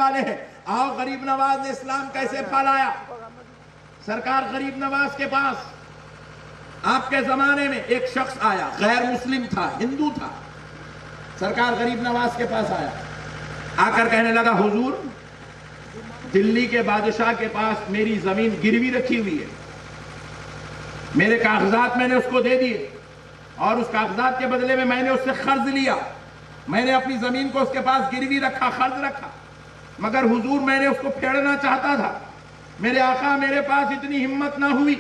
والے ہیں. آؤ غریب نواز نے اسلام کیسے پھیلایا. سرکار غریب نواز کے پاس آپ کے زمانے میں ایک شخص آیا, غیر مسلم تھا, ہندو تھا. سرکار غریب نواز کے پاس آیا, آ کر کہنے لگا حضور دلی کے بادشاہ کے پاس میری زمین گروی رکھی ہوئی ہے, میرے کاغذات میں نے اس کو دے دیے اور اس کاغذات کے بدلے میں نے اس سے قرض لیا, میں نے اپنی زمین کو اس کے پاس گروی رکھا, قرض رکھا, مگر حضور میں نے اس کو پھیرنا چاہتا تھا. میرے آقا میرے پاس اتنی ہمت نہ ہوئی,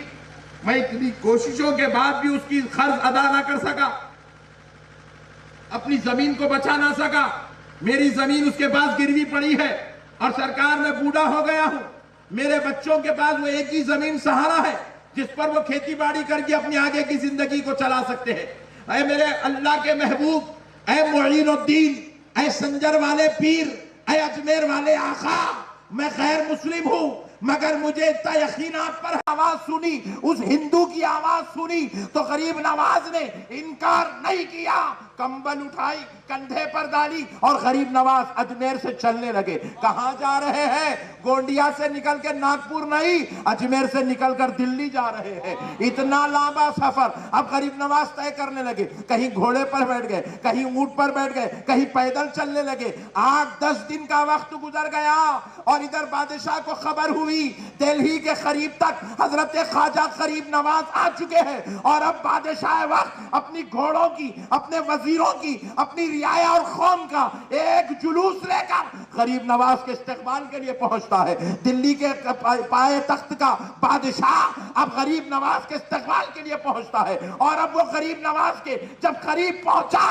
میں اتنی کوششوں کے بعد بھی اس کی قرض ادا نہ کر سکا, اپنی زمین کو بچا نہ سکا. میری زمین اس کے پاس گروی پڑی ہے اور سرکار میں بوڑھا ہو گیا ہوں, میرے بچوں کے پاس وہ ایک ہی زمین سہارا ہے جس پر وہ کھیتی باڑی کر کے اپنی آگے کی زندگی کو چلا سکتے ہیں. اے میرے اللہ کے محبوب, اے معین الدین, اے سنجر والے پیر, اے اجمیر والے آقا, میں غیر مسلم ہوں مگر مجھے اتنا یقین آپ پر آواز سنی, اس ہندو کی آواز سنی تو غریب نواز نے انکار نہیں کیا, کمبل اٹھائی, کندھے پر ڈالی اور غریب نواز اجمیر سے چلنے لگے. کہاں جا رہے ہیں؟ گونڈیا سے نکل کے ناگپور نہیں, اجمیر سے نکل کر دلی جا رہے ہیں. اتنا لمبا سفر اب غریب نواز طے کرنے لگے. کہیں گھوڑے پر بیٹھ گئے, کہیں اونٹ پر بیٹھ گئے, کہیں پیدل چلنے لگے. 8-10 دن کا وقت گزر گیا اور ادھر بادشاہ کو خبر ہوئی دلہی کے قریب تک حضرت خواجہ غریب نواز آ چکے ہیں اور اب بادشاہ وقت اپنی گھوڑوں کی, اپنے وزیروں کی, اپنی رعایا اور قوم کا ایک جلوس لے کر غریب نواز کے استقبال کے لیے پہنچتا ہے. دلی کے پائے تخت کا بادشاہ اب غریب نواز کے استقبال کے لیے پہنچتا ہے اور اب وہ غریب نواز کے جب قریب پہنچا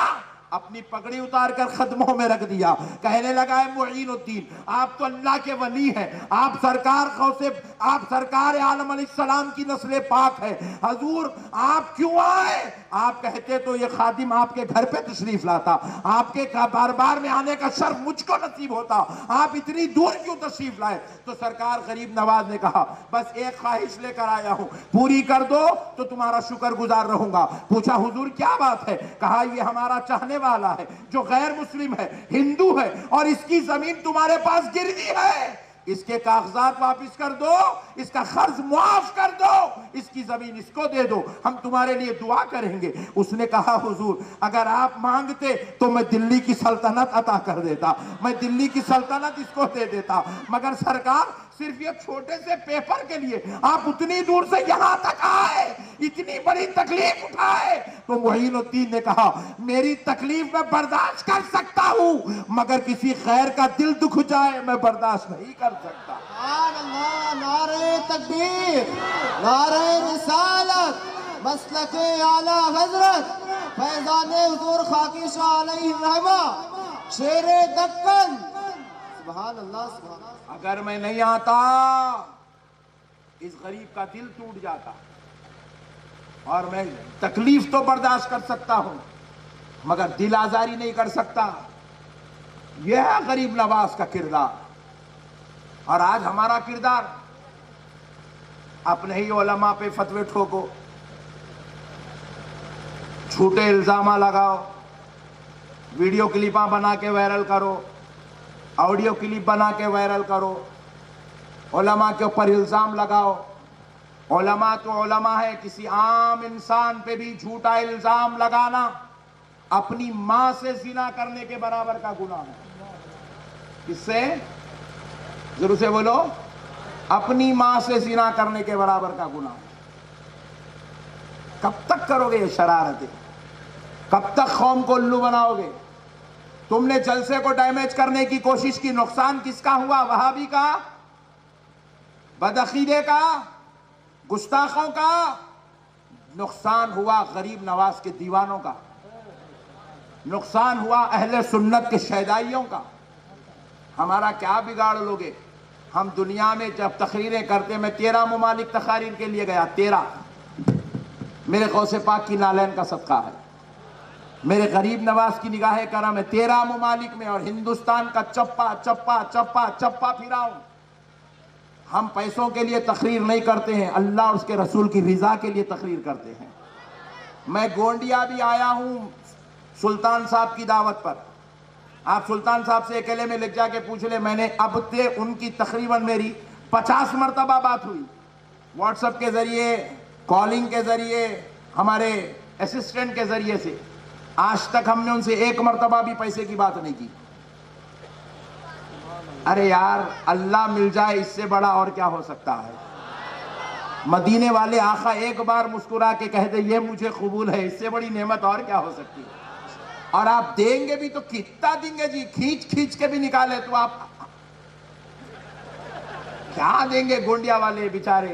اپنی پگڑی اتار کر قدموں میں رکھ دیا, کہنے لگا ہے معین الدین آپ تو اللہ کے ولی ہیں, آپ سرکار عالم علیہ السلام کی نسل پاک ہے, حضور آپ کیوں آئے؟ آپ کہتے تو یہ خادم آپ کے گھر پہ تشریف لاتا, آپ کے بار میں آنے کا شرف مجھ کو نصیب ہوتا, آپ اتنی دور کیوں تشریف لائے؟ تو سرکار غریب نواز نے کہا بس ایک خواہش لے کر آیا ہوں, پوری کر دو تو تمہارا شکر گزار رہوں گا. پوچھا حضور کیا بات ہے؟ کہا یہ ہمارا چاہنے والا ہے جو غیر مسلم ہے, ہندو ہے اور اس کی زمین تمہارے پاس گروی ہے, اس کے کاغذات واپس کر دو, اس کا قرض معاف کر دو, اس کی زمین اس کو دے دو, ہم تمہارے لیے دعا کریں گے. اس نے کہا حضور اگر آپ مانگتے تو میں دلی کی سلطنت عطا کر دیتا, میں دلی کی سلطنت اس کو دے دیتا, مگر سرکار صرف یہ چھوٹے سے پیپر کے لیے آپ اتنی دور سے یہاں تک آئے, اتنی بڑی تکلیف اٹھائے. تو معین الدین نے کہا میری تکلیف میں برداشت کر سکتا ہوں مگر کسی خیر کا دل دکھ جائے میں برداشت نہیں کر سکتا. سبحان اللہ, نعرہ تکبیر, نعرہ رسالت, مسلک اعلی حضرت فیضان حضور خاکی شاہ علیہ الرحمہ, شیر دکن. سبحان اللہ, سبحان اللہ. اگر میں نہیں آتا اس غریب کا دل ٹوٹ جاتا, اور میں تکلیف تو برداشت کر سکتا ہوں مگر دل آزاری نہیں کر سکتا. یہ ہے غریب نواز کا کردار. اور آج ہمارا کردار اپنے ہی علماء پہ فتوے ٹھوکو, جھوٹے الزامات لگاؤ, ویڈیو کلپاں بنا کے وائرل کرو, آڈیو کلپ بنا کے وائرل کرو, علماء کے اوپر الزام لگاؤ. علماء تو علماء ہے, کسی عام انسان پہ بھی جھوٹا الزام لگانا اپنی ماں سے زنا کرنے کے برابر کا گناہ ہے. کس سے؟ ضرور سے بولو, اپنی ماں سے زنا کرنے کے برابر کا گناہ ہے. کب تک کرو گے یہ شرارتیں؟ کب تک قوم کو الو بناؤ گے؟ تم نے جلسے کو ڈیمیج کرنے کی کوشش کی, نقصان کس کا ہوا؟ وہابی کا, بدعقیدے کا, گستاخوں کا. نقصان ہوا غریب نواز کے دیوانوں کا, نقصان ہوا اہل سنت کے شیدائیوں کا. ہمارا کیا بگاڑ لوگے؟ ہم دنیا میں جب تقریریں کرتے, میں 13 ممالک تقاریر کے لیے گیا, 13. میرے غوث پاک کی نالین کا صدقہ ہے, میرے غریب نواز کی نگاہ کرم ہے. 13 ممالک میں اور ہندوستان کا چپا چپا چپا چپا پھرا ہوں. ہم پیسوں کے لیے تقریر نہیں کرتے ہیں, اللہ اور اس کے رسول کی رضا کے لیے تقریر کرتے ہیں. میں گونڈیا بھی آیا ہوں سلطان صاحب کی دعوت پر, آپ سلطان صاحب سے اکیلے میں لکھ جا کے پوچھ لے، میں نے اب تے ان کی تقریباً میری 50 مرتبہ بات ہوئی، واٹس ایپ کے ذریعے، کالنگ کے ذریعے، ہمارے اسسٹنٹ کے ذریعے سے، آج تک ہم نے ان سے ایک مرتبہ بھی پیسے کی بات نہیں کی۔ ارے یار، اللہ مل جائے اس سے بڑا اور کیا ہو سکتا ہے؟ مدینے والے آقا ایک بار مسکرا کے کہہ دے یہ مجھے قبول ہے، اس سے بڑی نعمت اور کیا ہو سکتی ہے؟ اور آپ دیں گے بھی تو کتنا دیں گے جی؟ کھینچ کھینچ کے بھی نکالے تو آپ کیا دیں گے؟ گونڈیا والے بیچارے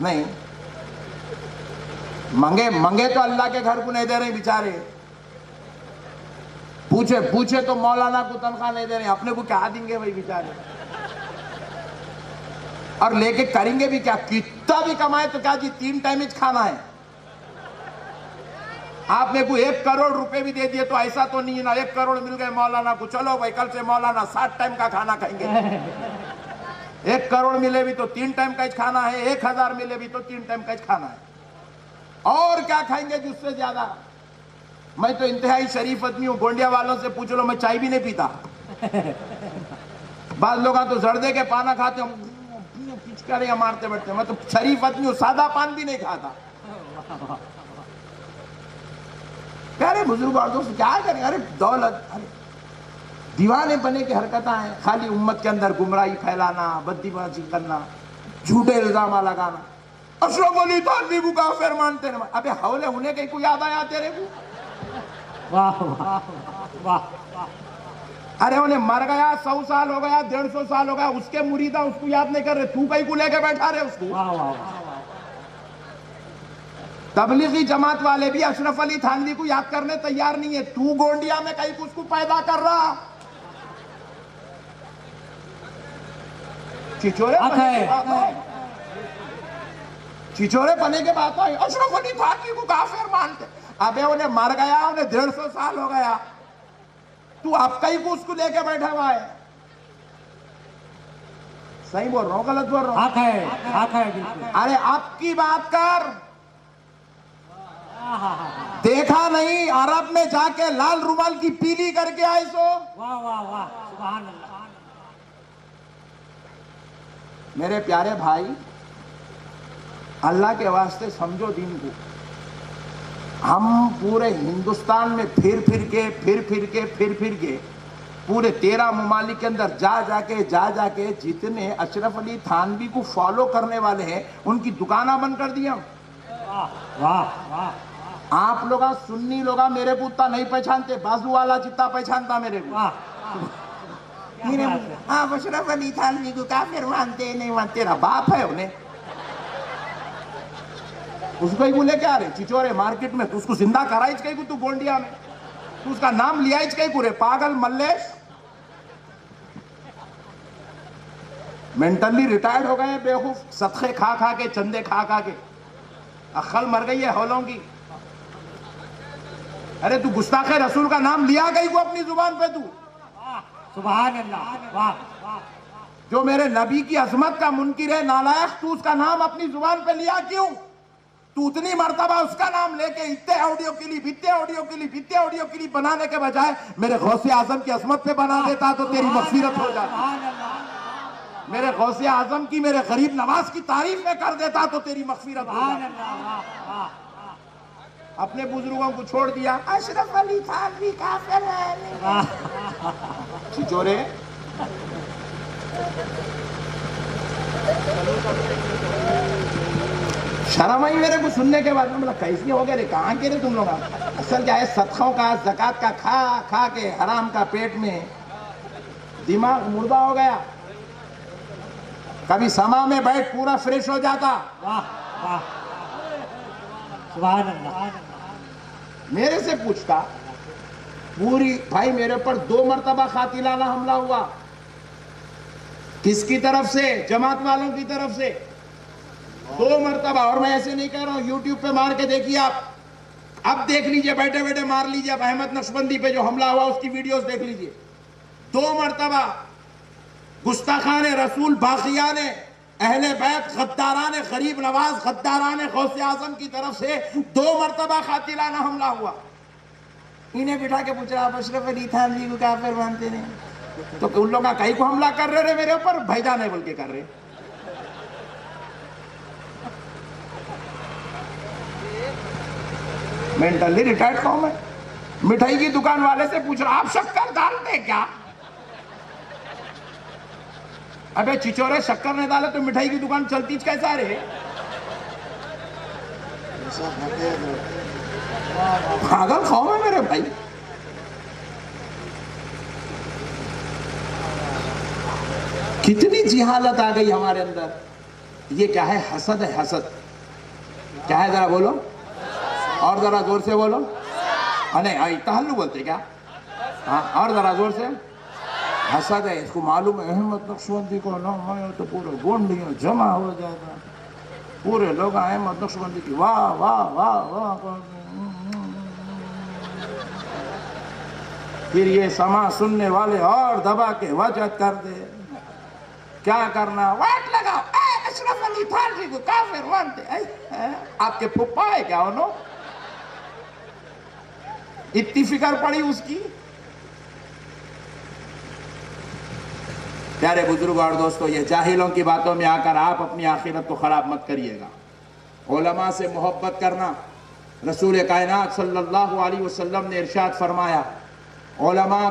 نہیں منگے تو اللہ کے گھر کو نہیں دے رہے بیچارے، پوچھے تو مولانا کو تنخواہ نہیں دے رہے، اپنے کو کیا دیں گے بھائی بیچارے؟ اور لے کے کریں گے بھی کیا؟ کتنا بھی کمائے تو کیا جی 3 ٹائم کھانا ہے؟ آپ نے کوئی 1 کروڑ روپے بھی دے دیے تو ایسا تو نہیں ہے نا 1 کروڑ مل گئے مولانا کو، چلو بھائی کل سے مولانا 7 ٹائم کا کھانا کھائیں گے۔ 1 کروڑ ملے بھی تو 3 ٹائم کا کھانا ہے، 1000 ملے بھی تو 3 ٹائم کا کھانا ہے، اور کیا کھائیں گے جس سے زیادہ؟ میں تو انتہائی شریف آدمی ہوں، گونڈیا والوں سے پوچھ لو میں چائے بھی نہیں پیتا۔ بعض لوگ تو زردے کے پانا کھاتے ہوں، پچکاریاں مارتے بیٹھتے، میں تو شریف آدمی ہوں، سادہ پان بھی نہیں کھاتا۔ پیارے بزرگ عورتوں سے کیا کریں؟ ارے دولت، ارے دیوانے بنے کی حرکتیں ہیں، خالی امت کے اندر گمراہی پھیلانا، بدی بازی کرنا، جھوٹے الزامات لگانا۔ اشرف علی تھانوی کو کافر مانتے ہیں، ابے حولے انہیں کہیں کو یاد آیا تیرے کو؟ واہ واہ واہ، ارے انہیں مر گیا، 100 سال ہو گیا، 150 سال ہو گیا، اس کے مریدہ اس کو یاد نہیں کر رہے، تو کہیں کو لے کے بیٹھا رہے اس کو؟ واہ واہ، تبلیغی جماعت والے بھی اشرف علی تھانوی کو یاد کرنے تیار نہیں ہے، تو گونڈیا میں کہیں اس کو پیدا کر رہا۔ چچورے پنے کے بات آئی، اشرف علی تھانوی کو کافر مانتے، ابے انہیں مر گیا، انہیں 150 سال ہو گیا، تو اب کہیں کو اس کو لے کے بیٹھا ہوا ہے؟ صحیح بول رہا ہوں غلط بول رہا ہوں؟ حق ہے بالکل۔ ارے اب کی بات کر، دیکھا نہیں عرب میں جا کے لال رومال کی پیلی کر کے آئے سو؟ واہ واہ واہ، سبحان اللہ۔ میرے پیارے بھائی، اللہ کے واسطے سمجھو دین کو۔ ہم پورے ہندوستان میں پھر کے پورے 13 ممالک کے اندر جا کے جتنے اشرف علی تھانوی کو فالو کرنے والے ہیں ان کی دکانہ بند کر دیا۔ واہ واہ، آپ لوگا سنی لوگا میرے کو اتنا نہیں پہچانتے، بازو والا جتنا پہچانتا میرے کو۔ آپ اشرف علی تھانوی کو کافر مانتے نہیں مانتے، تیرا باپ ہے انہیں، اس کو ہی کو لے کے آ رہے چچورے مارکیٹ میں، تو اس کو زندہ کرائیچ کہیں کو تو گونڈیا میں، تو اس کا نام لیائیچ کہیں کو رے پاگل ملیش، مینٹلی ریٹائرڈ ہو گئے بیوقوف، صدقے کھا کے، چندے کھا کے، عقل مر گئی ہے ہولوں کی۔ ارے تو گستاخ رسول کا نام لیا کہیں کو اپنی زبان پہ؟ تو سبحان اللہ، واہ واہ، جو میرے نبی کی عظمت کا منکر ہے نالائق، تو اس کا نام اپنی زبان پہ لیا کیوں؟ تو اتنی مرتبہ اس کا نام لے کے اتنے آڈیو کلپ بنانے کے بجائے میرے غوث اعظم کی عظمت پہ بنا دیتا تو تیری مغفرت ہو جاتی، میرے غوث اعظم کی، میرے غریب نواز کی تعریف میں کر دیتا تو تیری مغفرت ہو جاتی۔ اپنے بزرگوں کو چھوڑ دیا، اشرف علی تھانوی کافر ہے، چچورے۔ شرم آئی میرے کو سننے کے بعد، میں کیسی ہو گئے رے، کہاں کے رے تم لوگ؟ اصل کیا ہے، صدقوں کا زکات کا کھا کے حرام کا پیٹ میں دماغ مردہ ہو گیا، کبھی سما میں بیٹھ پورا فریش ہو جاتا۔ واہ واہ، سبحان اللہ۔ میرے سے پوچھتا پوری بھائی، میرے پر 2 مرتبہ قاتلانہ حملہ ہوا، کس کی طرف سے؟ جماعت والوں کی طرف سے، 2 مرتبہ، اور میں ایسے نہیں کہہ رہا ہوں، یوٹیوب پہ مار کے دیکھیے آپ، اب دیکھ لیجئے، بیٹھے مار لیجئے، اب احمد نقشبندی پہ جو حملہ ہوا اس کی ویڈیوز دیکھ لیجئے، 2 مرتبہ گستاخان رسول، باغیان اہل بیت، غداران غریب نواز، غداران غوث اعظم کی طرف سے 2 مرتبہ قاتلانہ حملہ ہوا۔ انہیں بٹھا کے پوچھ رہا آپ اشرف علی تھانوی کو کافر مانتے ہیں؟ تو ان لوگوں کا کہیں کو حملہ کر رہے میرے اوپر، بھائی نہیں بول کے کر رہے. مینٹلی ریٹائرڈ قوم ہے. مٹھائی کی دکان والے سے پوچھ رہا آپ شکر ڈالتے کیا؟ ابے چچورے شکر نہیں ڈالے تو مٹھائی کی دکان چلتی کیسا رہے؟ پاگل قوم ہے میرے بھائی. کتنی جہالت آ گئی ہمارے اندر. یہ کیا ہے؟ حسد ہے. حسد کیا ہے؟ ذرا بولو اور ذرا زور سے بولو. نہیں تحلو بولتے کیا؟ ہاں اور ذرا زور سے. حسد ہے. اس کو معلوم ہے احمد نقشبندی کو نام آیا تو پورے گونڈیاں جمع ہو جائے گا، پورے لوگ احمد نقشبندی کی واہ واہ واہ واہ. پھر یہ سما سننے والے اور دبا کے وجد کر دے. کیا کرنا؟ واٹ لگاؤ اشرف علی تھانوی کو کافر مانتے. آپ کے پھپھا ہے کیا انہوں؟ اتنی فکر پڑی اس کی. پیارے بزرگ اور دوستو، یہ جاہلوں کی باتوں میں آ کر آپ اپنی آخرت کو خراب مت کریے گا. علماء سے محبت کرنا، رسول کائنات صلی اللہ علیہ وسلم نے ارشاد فرمایا علماء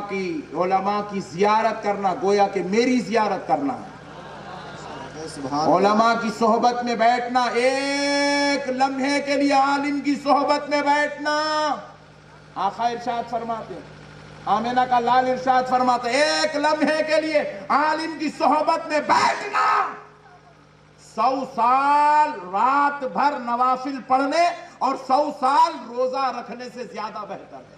کی زیارت کرنا گویا کہ میری زیارت کرنا ہے. علماء کی صحبت میں بیٹھنا، ایک لمحے کے لیے عالم کی صحبت میں بیٹھنا. آقا ارشاد فرماتے ہیں، آمینہ کا لال ارشاد فرماتے ہیں، ایک لمحے کے لیے عالم کی صحبت میں بیٹھنا 100 سال رات بھر نوافل پڑھنے اور 100 سال روزہ رکھنے سے زیادہ بہتر ہے.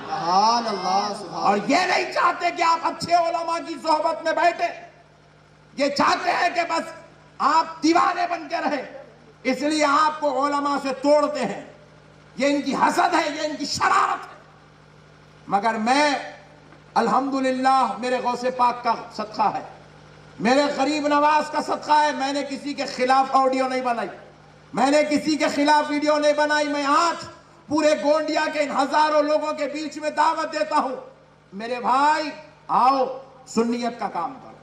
سبحان اللہ سبحان. اور یہ نہیں چاہتے کہ آپ اچھے علماء کی صحبت میں بیٹھے، یہ چاہتے ہیں کہ بس آپ دیوانے بن کے رہے، اس لیے آپ کو علماء سے توڑتے ہیں. یہ ان کی حسد ہے، یہ ان کی شرارت ہے. مگر میں الحمدللہ میرے غوث پاک کا صدقہ ہے، میرے غریب نواز کا صدقہ ہے، میں نے کسی کے خلاف آڈیو نہیں بنائی، میں نے کسی کے خلاف ویڈیو نہیں بنائی. میں آج پورے گونڈیا کے ان ہزاروں لوگوں کے بیچ میں دعوت دیتا ہوں، میرے بھائی آؤ سنیت کا کام کرو.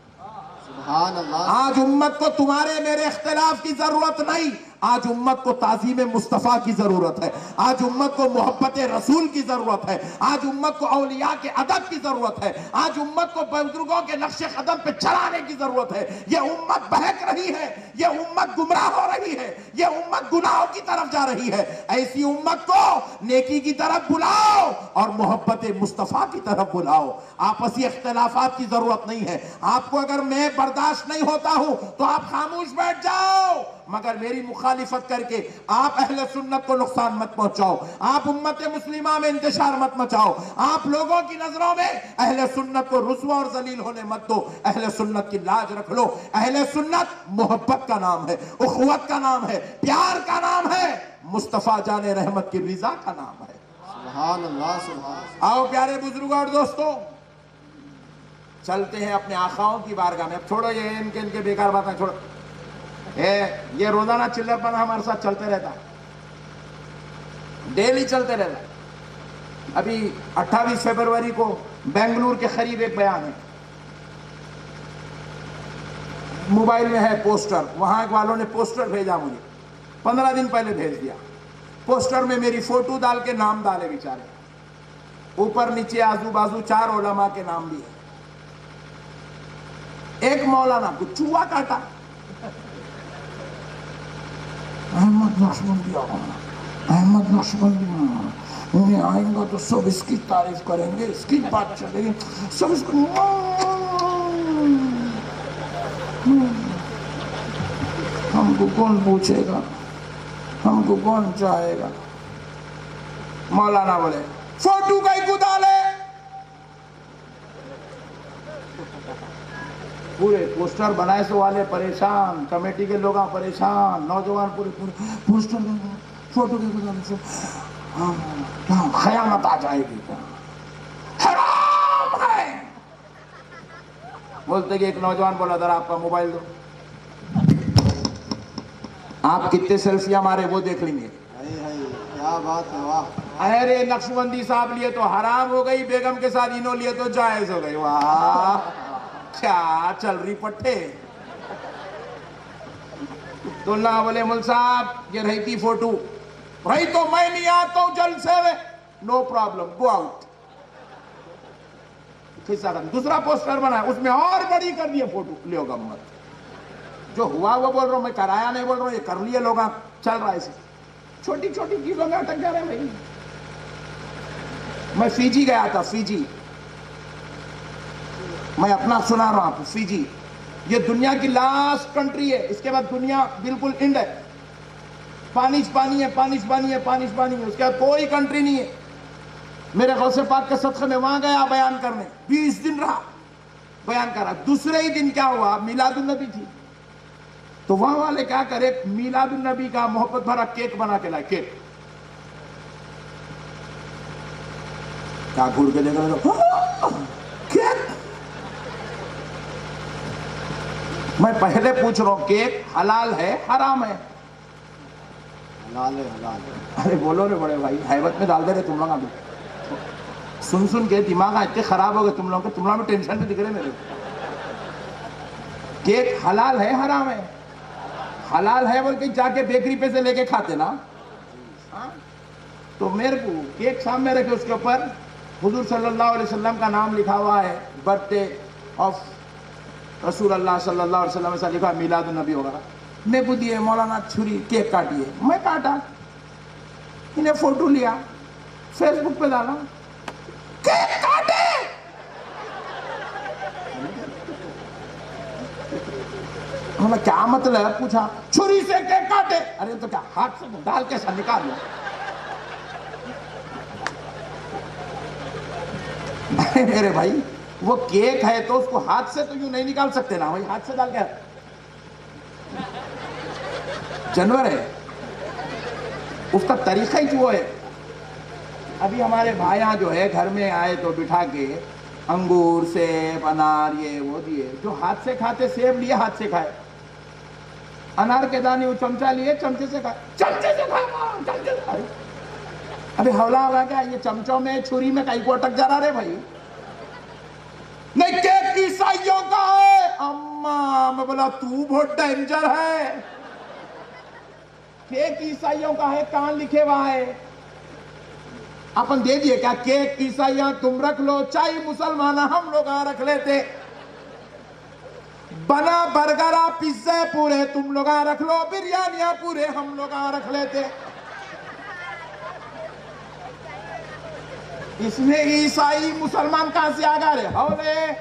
سبحان اللہ. آج امت کو تمہارے میرے اختلاف کی ضرورت نہیں، آج امت کو تعظیم مصطفیٰ کی ضرورت ہے. آج امت کو محبت رسول کی ضرورت ہے. آج امت کو اولیاء کے ادب کی ضرورت ہے. آج امت کو بزرگوں کے نقش قدم پہ چلانے کی ضرورت ہے. یہ امت بہک رہی ہے، یہ امت گمراہ ہو رہی ہے، یہ امت گناہوں کی طرف جا رہی ہے. ایسی امت کو نیکی کی طرف بلاؤ اور محبت مصطفیٰ کی طرف بلاؤ. آپسی اختلافات کی ضرورت نہیں ہے. آپ کو اگر میں برداشت نہیں ہوتا ہوں تو آپ خاموش بیٹھ جاؤ، مگر میری مخالفت کر کے آپ اہل سنت کو نقصان مت پہنچاؤ، آپ امت مسلمہ میں انتشار مت مچاؤ، آپ لوگوں کی نظروں میں اہل سنت کو رسوا اور ذلیل ہونے مت دو. اہل سنت کی لاج رکھ لو. اہل سنت محبت کا نام ہے، اخوت کا نام ہے، پیار کا نام ہے، مصطفیٰ جان رحمت کی رضا کا نام ہے. سبحان اللہ سبحان. آؤ پیارے بزرگوں اور دوستوں، چلتے ہیں اپنے آقاؤں کی بارگاہ میں. اب چھوڑو یہ ان کے بیکار باتیں چھوڑو. یہ روزانہ چلر پن ہمارے ساتھ چلتے رہتا، ڈیلی چلتے رہتا. ابھی 28 فروری کو بنگلور کے قریب ایک بیان ہے، موبائل میں ہے پوسٹر، وہاں والوں نے پوسٹر بھیجا مجھے، 15 دن پہلے بھیج دیا. پوسٹر میں میری فوٹو ڈال کے نام ڈالے بیچارے، اوپر نیچے آزو بازو 4 علماء کے نام بھی ہے. ایک مولانا کو چوہا کاٹا، احمد نقشبندی احمد نقشبندی انہیں آئیں گا تو سب اس کی تعریف کریں گے، اس کی بات چلے گی، سب اس کو ہم کو کون پوچھے گا، ہم کو کون چاہے گا. مولانا بولے فوٹو کا ہی ڈالے. پورے پوسٹر بنائے سو والے پریشان، کمیٹی کے لوگ پریشان، نوجوان پورے پوسٹر فوٹو کے گزارے خیانت آ جائے گی، حرام ہے. بولتے کہ ایک نوجوان بولا ذرا آپ کا موبائل دو، آپ کتنے سیلفیاں مارے وہ دیکھ لیں گے. کیا بات ہے، واہ. ارے نقشبندی صاحب لیے تو حرام ہو گئی، بیگم کے ساتھ انہوں لیے تو جائز ہو گئی. واہ کیا چل رہی پٹھے. تو اللہ بولے مل صاحب یہ رہی تھی فوٹو، بھائی تو میں نہیں آتا ہوں جلسے میں، نو پرابلم گو آؤٹ. دوسرا پوسٹر بنا اس میں اور بڑی کر دیے فوٹو، لیو گمت. جو ہوا وہ بول رہا ہوں میں، کرایا نہیں بول رہا ہوں، یہ کر لیے لوگ، چل رہا ہے اسے. چھوٹی چھوٹی چیزوں میں اٹک جا رہے ہیں بھائی. میں فیجی گیا تھا، فیجی، میں اپنا سنا رہا ہوں آپ کو. فیجی یہ دنیا کی لاسٹ کنٹری ہے، اس کے بعد دنیا بالکل انڈ ہے. پانی پانی ہے، پانی پانی ہے، پانی پانی ہے، اس کے بعد کوئی کنٹری نہیں ہے. میرے غوث پاک کے صدقے میں وہاں گیا بیان کرنے، 20 دن رہا بیان کرا. دوسرے ہی دن کیا ہوا، میلاد النبی تھی. تو وہاں والے کیا کرے، میلاد النبی کا محبت بھرا کیک بنا کے لائے. کیک کیا گھور کے دیکھ رہے، کیک. میں پہلے پوچھ رہا ہوں کیک حلال ہے حرام ہے؟ حلال ہے، حلال ہے. ارے بولو رے بڑے بھائی، حیبت میں ڈال دے رہے تم لوگ. ابھی سن سن کے دماغ اتنے خراب ہو گئے تم لوگ کے، تم لوگ میں ٹینشن بھی دکھ رہے میرے. کیک حلال ہے حرام ہے؟ حلال ہے بول کے جا کے بیکری پہ سے لے کے کھاتے نا. تو میرے کو کیک سامنے رکھے، اس کے اوپر حضور صلی اللہ علیہ وسلم کا نام لکھا ہوا ہے، برتھ ڈے آف رسول اللہ صلی اللہ علیہ وسلم، ایسا لکھا میلاد النبی وغیرہ. میں کو دیے مولانا چھری، کیک کاٹیے. میں کاٹا، انہیں فوٹو لیا، فیس بک پہ ڈالا، کیک کاٹے. کیا مطلب ہے؟ پوچھا چھری سے کیک کاٹے. ارے تو کیا ہاتھ سے ڈال کے سا نکال لو. میرے بھائی وہ کیک ہے تو اس کو ہاتھ سے تو یوں نہیں نکال سکتے نا بھائی، ہاتھ سے ڈال کے. جانور ہے، اس کا طریقہ ہی وہ ہے. ابھی ہمارے بھائیاں جو ہے گھر میں آئے تو بٹھا کے انگور، سیب، انار یہ وہ دیے. جو ہاتھ سے کھاتے، سیب لیے ہاتھ سے کھائے، انار کے دانے وہ چمچہ لیے چمچے سے کھائے. چمچے سے کھائے. ابھی حولا ہوگا کیا، یہ چمچوں میں چھری میں کہیں کو اٹک جا رہا رے بھائی. نہیں کیک عیسائیوں کا ہے. اما میں بولا تو بہت ڈینجر ہے. کیک عیسائیوں کا ہے، کہاں لکھے ہوا ہے؟ اپن دے دیے کیا کیک عیسائیاں تم رکھ لو، چاہے مسلمان ہم لوگ رکھ لیتے. بنا برگرہ پیزے پورے تم لوگ رکھ لو، بریانیاں پورے ہم لوگ رکھ لیتے. اس میں عیسائی مسلمان کہاں سے آ گئے رے؟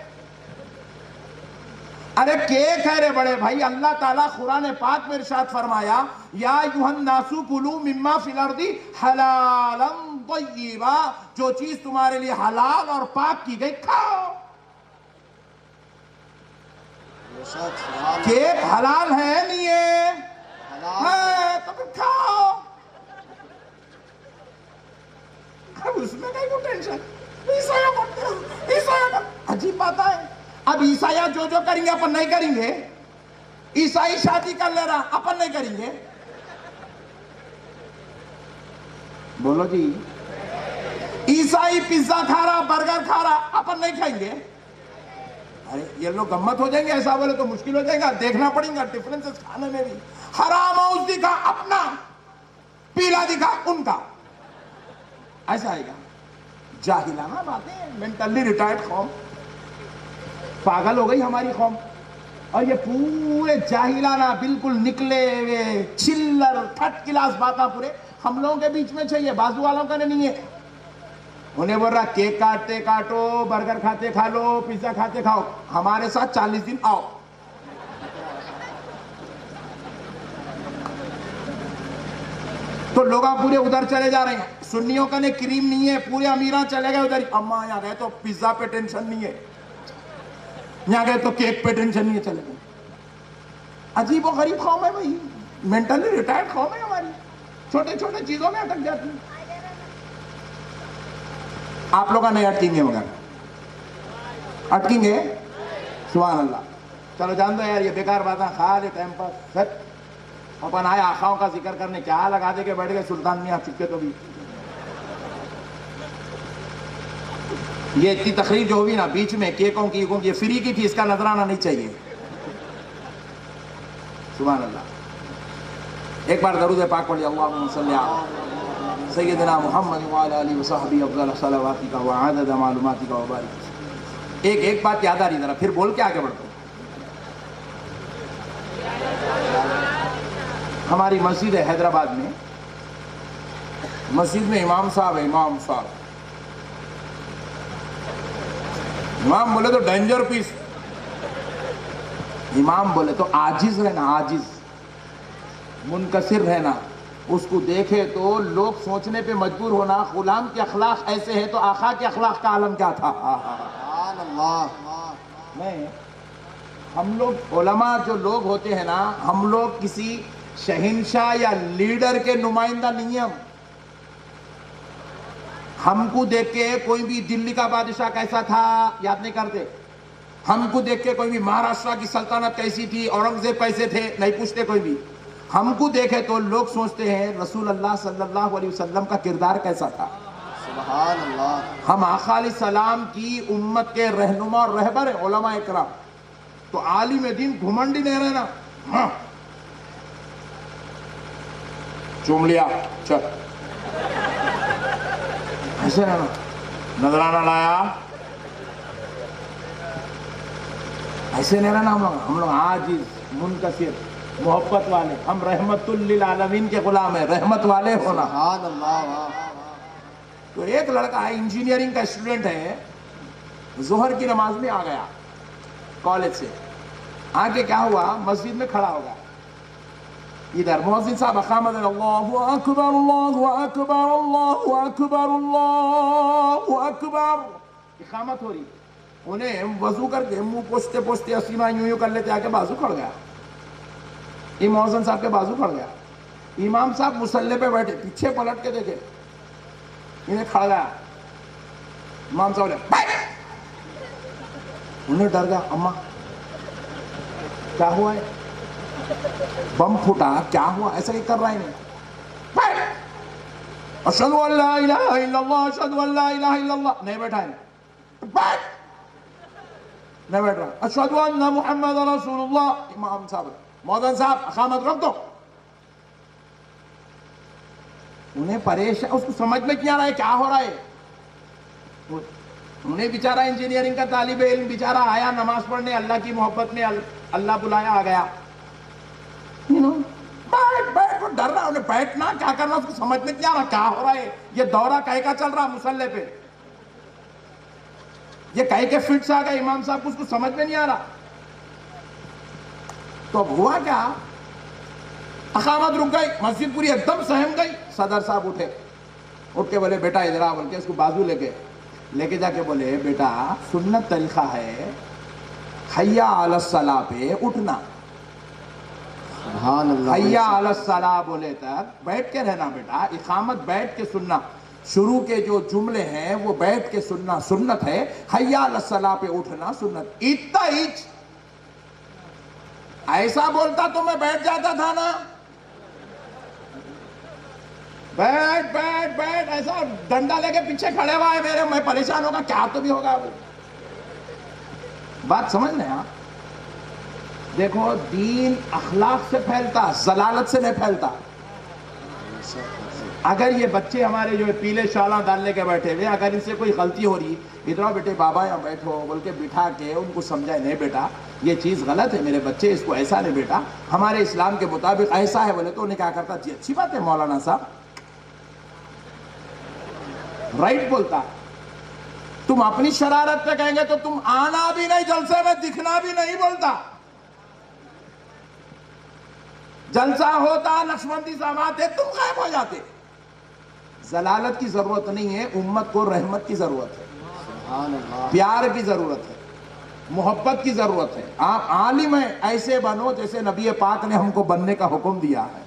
ارے کیک ہے رے بڑے بھائی. اللہ تعالیٰ قرآن پاک میں ارشاد فرمایا، یا ایھا الناس کلوا مما فی الارض حلالا طیبا، جو چیز تمہارے لیے حلال اور پاک کی گئی کھاؤ. کیک حلال ہے نہیں ہے؟ ہے تو پھر کھاؤ. اس میں نہیں کوئی ٹینشن. عیسائیوں عجیب بات ہے. اب عیسائیاں جو کریں گے اپن نہیں کریں گے. عیسائی شادی کر لے رہا، اپن نہیں کریں گے. بولو جی. عیسائی پیزا کھا رہا، برگر کھا رہا، اپن نہیں کھائیں گے. ارے یہ لوگ گمت ہو جائیں گے، ایسا بولے تو مشکل ہو جائے گا. دیکھنا پڑیں گا ڈفرنسز کھانے میں بھی. حرام ہاؤس دکھا اپنا، پیلا دکھا ان کا، ایسا آئے گا. جاہلانہ باتیں. مینٹلی ریٹائرڈ قوم، پاگل ہو گئی ہماری قوم. اور یہ پورے جاہلانہ بالکل نکلے ہوئے چلر تھرڈ کلاس باتاں پورے ہم لوگوں کے بیچ میں چاہیے، بازو والوں کا نہیں ہے. انہیں بول رہا کیک کاٹتے کاٹو، برگر کھاتے کھا لو، پیزا کھاتے کھاؤ. ہمارے ساتھ 40 دن آؤ. تو لوگ پورے ادھر چلے جا رہے ہیں. سنیوں کا نے کریم نہیں ہے، پورے امیران چلے گئے ادھر. اما یہاں گئے تو پیزا پہ ٹینشن نہیں ہے، یہاں گئے تو کیک پہ ٹینشن نہیں ہے، چلے گئے. عجیب و غریب قوم ہے بھائی. مینٹلی ریٹائرڈ قوم ہے ہماری، چھوٹے چھوٹے چیزوں میں اٹک جاتی ہے. آپ لوگ نہیں اٹکیں گے مگر اٹکیں گے. سبحان اللہ. چلو جان دو یار، یہ بیکار باتیں خالی ٹائم پاس. اپن آئے آقاؤں کا ذکر کرنے، کیا لگا دے کے بیٹھ گئے سلطان میاں چکے تو بھی. یہ اتنی تقریر جو ہوئی نا بیچ میں کیکوں کی یہ فری کی تھی، اس کا نذرانہ نہیں چاہیے. سبحان اللہ. ایک بار درود پاک پڑھیے. اللہم صلی علی سیدنا محمد وعلی آلہ وصحبہ افضل صلواتک وعدد معلوماتک وبارک. ایک بات یاد آ رہی ذرا پھر بول کے آگے بڑھتے. ہماری مسجد ہے حیدرآباد میں، مسجد میں امام صاحب ہے. امام بولے تو ڈینجر پیس. امام بولے تو عاجز رہنا، عاجز منکسر رہنا. اس کو دیکھے تو لوگ سوچنے پہ مجبور ہونا غلام کے اخلاق ایسے ہیں تو آقا کے اخلاق کا عالم کیا تھا. سبحان اللہ. نہیں، ہم لوگ علماء جو لوگ ہوتے ہیں نا، ہم لوگ کسی شہنشاہ یا لیڈر کے نمائندہ نہیں ہیں. ہم کو دیکھ کے کوئی بھی دلی کا بادشاہ کیسا تھا یاد نہیں کرتے. ہم کو دیکھ کے کوئی بھی مہاراشٹر کی سلطنت کیسی تھی، اورنگزیب کیسے تھے نہیں پوچھتے کوئی بھی. ہم کو دیکھے تو لوگ سوچتے ہیں رسول اللہ صلی اللہ علیہ وسلم کا کردار کیسا تھا. سبحان اللہ. ہم آقا علیہ السلام کی امت کے رہنما اور رہبر ہیں علماء اکرام. تو عالم دین گھمنڈی نہیں رہنا. ہاں چوم لیا چل ایسے رہنا. نذرانہ لایا ایسے نہیں رہنا. ہم لوگ عاجز منکسر محبت والے. ہم رحمت للعالمین کے غلام ہیں. رحمت والے ہونا. سبحان اللہ. تو ایک لڑکا ہے انجینئرنگ کا اسٹوڈنٹ ہے، ظہر کی نماز میں آ گیا کالج سے. آگے کیا ہوا، مسجد میں کھڑا ہوگا. ادھر مؤذن صاحب اقامت اللہ اکبر اللہ اکبر اللہ اکبر اللہ اکبر اقامت ہو رہی. انہیں وضو کر کے منہ پوچھتے پوچھتے اسیمہ یوں کر لیتے، آ کے بازو کھڑ گیا. یہ مؤذن صاحب کے بازو کھڑ گیا. امام صاحب مصلی پہ بیٹھے، پیچھے پلٹ کے دیکھے انہیں کھڑ گیا. امام صاحب نے انہیں ڈر گیا. اماں کیا ہوا ہے، بم پھوٹا کیا ہوا، ایسا ہی کر رہا ہے. نہیں اشہد ان لا الہ الا اللہ اشہد ان لا الہ الا اللہ نہیں بیٹھا ہے. نہیں بیٹھ رہا. اشہد ان محمد رسول اللہ. امام صاحب مؤذن صاحب اقامت رکھ دو. انہیں پریشان، اس کو سمجھ میں کیا رہا ہے کیا ہو رہا ہے. انہیں بیچارہ انجینئرنگ کا طالب علم بیچارہ آیا نماز پڑھنے، اللہ کی محبت میں اللہ بلایا آ گیا. بیٹھ ڈر رہا. انہیں بیٹھنا کیا کرنا اس کو سمجھ میں کیا رہا کیا ہو رہا ہے. یہ دورہ کہے کا چل رہا مصلی پہ، یہ کہے کے فٹس آ گئے امام صاحب کو، اس کو سمجھ میں نہیں آ رہا. تو اب ہوا کیا، اقامت رک گئی، مسجد پوری ایک دم سہم گئی. صدر صاحب اٹھ کے بولے بیٹا ادھر آ، بول کے اس کو بازو لے کے جا کے بولے بیٹا سنت طریقہ ہے حیا علی الصلاۃ پہ اٹھنا. سبحان اللہ. حیا علی الصلاۃ بولے تک بیٹھ کے رہنا بیٹا. اقامت بیٹھ کے سننا، شروع کے جو جملے ہیں وہ بیٹھ کے سننا سنت ہے. حیا علی الصلاۃ پہ اٹھنا سنت. اتنا ہی ایسا بولتا تو میں بیٹھ جاتا تھا نا. بیٹھ بیٹھ بیٹھ ایسا ڈنڈا لے کے پیچھے کھڑے ہوا ہے میرے، میں پریشان ہوگا کیا تو بھی ہوگا. بات سمجھ لیں آپ. دیکھو دین اخلاق سے پھیلتا، ضلالت سے نہیں پھیلتا. اگر یہ بچے ہمارے جو پیلے شالاں ڈال لے کے بیٹھے ہوئے، اگر ان سے کوئی غلطی ہو رہی، ادھر بیٹے بابا یہاں بیٹھو بول کے بٹھا کے ان کو سمجھائے نہیں بیٹا یہ چیز غلط ہے میرے بچے، اس کو ایسا نہیں بیٹا، ہمارے اسلام کے مطابق ایسا ہے بولے تو انہیں کیا کرتا، جی اچھی بات ہے مولانا صاحب رائٹ بولتا. تم اپنی شرارت پہ کہیں گے تو تم آنا بھی نہیں جلسے میں، دکھنا بھی نہیں بولتا. جلسہ ہوتا نقشبندی صاحب آتے تم غائب ہو جاتے. ضلالت کی ضرورت نہیں ہے، امت کو رحمت کی ضرورت ہے، سبحان اللہ. پیار کی ضرورت ہے، محبت کی ضرورت ہے. آپ عالم ہیں ایسے بنو جیسے نبی پاک نے ہم کو بننے کا حکم دیا ہے.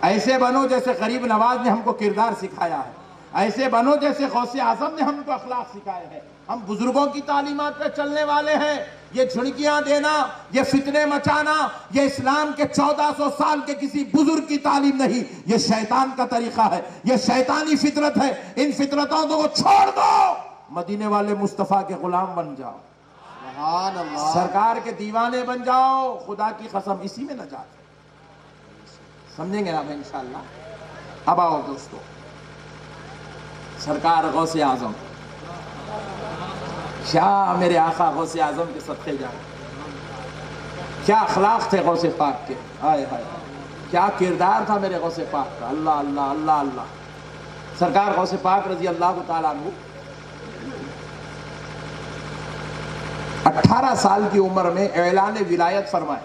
ایسے بنو جیسے غریب نواز نے ہم کو کردار سکھایا ہے. ایسے بنو جیسے غوث اعظم نے ہم کو اخلاق سکھائے ہیں. ہم بزرگوں کی تعلیمات پہ چلنے والے ہیں. یہ جھڑکیاں دینا، یہ فتنے مچانا، یہ اسلام کے 1400 سال کے کسی بزرگ کی تعلیم نہیں، یہ شیطان کا طریقہ ہے، یہ شیطانی فطرت ہے. ان فطرتوں کو چھوڑ دو. مدینے والے مصطفیٰ کے غلام بن جاؤ، سبحان اللہ. سرکار کے دیوانے بن جاؤ. خدا کی قسم اسی میں نجات ہے. سمجھیں گے آپ انشاءاللہ. اب آؤ دوستو، سرکار غوث اعظم، کیا میرے آقا غوث اعظم کے صدقے جائیں، کیا اخلاق تھے غوث پاک کے. ہائے ہائے، کیا کردار تھا میرے غوث پاک کا. اللہ اللہ اللہ اللہ. سرکار غوث پاک رضی اللہ تعالیٰ عنہ 18 سال کی عمر میں اعلان ولایت فرمائے،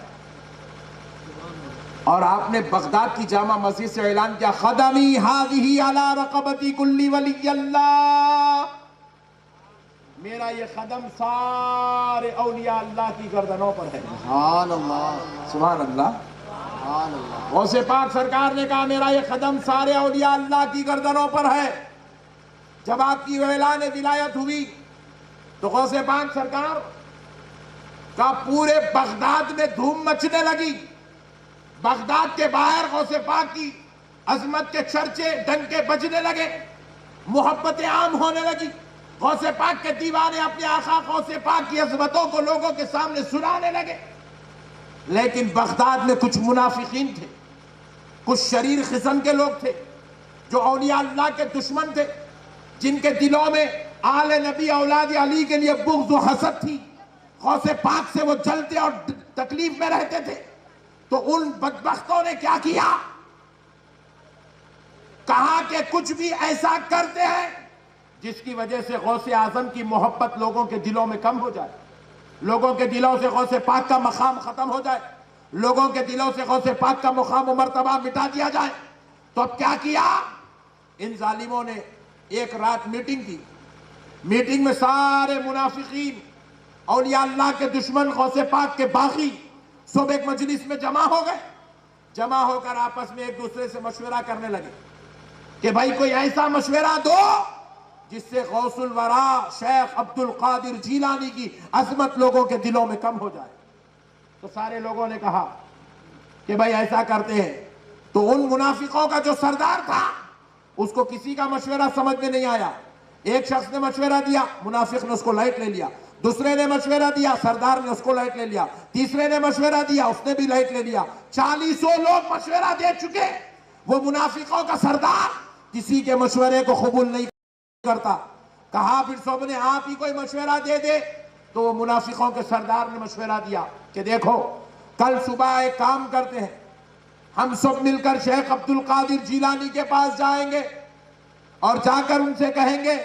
اور آپ نے بغداد کی جامع مسجد سے اعلان کیا، خدمی ہذہ علی رقبتی کل ولی اللہ. میرا یہ قدم سارے اولیاء اللہ کی گردنوں پر ہے. سبحان اللہ. سبحان اللہ. سبحان اللہ. غوث پاک سرکار نے کہا میرا یہ قدم سارے اولیاء اللہ کی گردنوں پر ہے. جب آپ کی اعلان ولایت ہوئی تو غوث پاک سرکار کا پورے بغداد میں دھوم مچنے لگی. بغداد کے باہر غوث پاک کی عظمت کے چرچے ڈنکے بجنے لگے، محبت عام ہونے لگی. غوث پاک کے دیوانے اپنے آقا غوث پاک کی عظمتوں کو لوگوں کے سامنے سنانے لگے. لیکن بغداد میں کچھ منافقین تھے، کچھ شریر قسم کے لوگ تھے جو اولیاء اللہ کے دشمن تھے، جن کے دلوں میں آل نبی اولاد علی کے لیے بغض و حسد تھی. غوث پاک سے وہ جلتے اور تکلیف میں رہتے تھے. تو ان بدبختوں نے کیا کیا، کہا کہ کچھ بھی ایسا کرتے ہیں جس کی وجہ سے غوث اعظم کی محبت لوگوں کے دلوں میں کم ہو جائے، لوگوں کے دلوں سے غوث پاک کا مقام ختم ہو جائے، لوگوں کے دلوں سے غوث پاک کا مقام و مرتبہ مٹا دیا جائے. تو اب کیا کیا، ان ظالموں نے ایک رات میٹنگ کی. میٹنگ میں سارے منافقین، اولیاء اللہ کے دشمن، غوث پاک کے باغی سب ایک مجلس میں جمع ہو گئے. جمع ہو کر آپس میں ایک دوسرے سے مشورہ کرنے لگے کہ بھائی کوئی ایسا مشورہ دو جس سے غوث الورا شیخ عبد القادر جیلانی کی عظمت لوگوں کے دلوں میں کم ہو جائے. تو سارے لوگوں نے کہا کہ بھائی ایسا کرتے ہیں. تو ان منافقوں کا جو سردار تھا اس کو کسی کا مشورہ سمجھ میں نہیں آیا. ایک شخص نے مشورہ دیا، منافق نے اس کو لائٹ لے لیا. دوسرے نے مشورہ دیا، سردار نے اس کو لائٹ لے لیا. تیسرے نے مشورہ دیا، اس نے بھی لائٹ لے لیا. 40 لوگ مشورہ دے چکے. وہ منافقوں کا سردار کسی کے مشورے کو قبول نہیں کرتا. کہا پھر سب نے آپ ہی کوئی مشورہ دے دے. تو وہ منافقوں کے سردار نے مشورہ دیا کہ دیکھو کل صبح ایک کام کرتے ہیں، ہم سب مل کر شیخ عبد القادر جیلانی کے پاس جائیں گے اور جا کر ان سے کہیں گے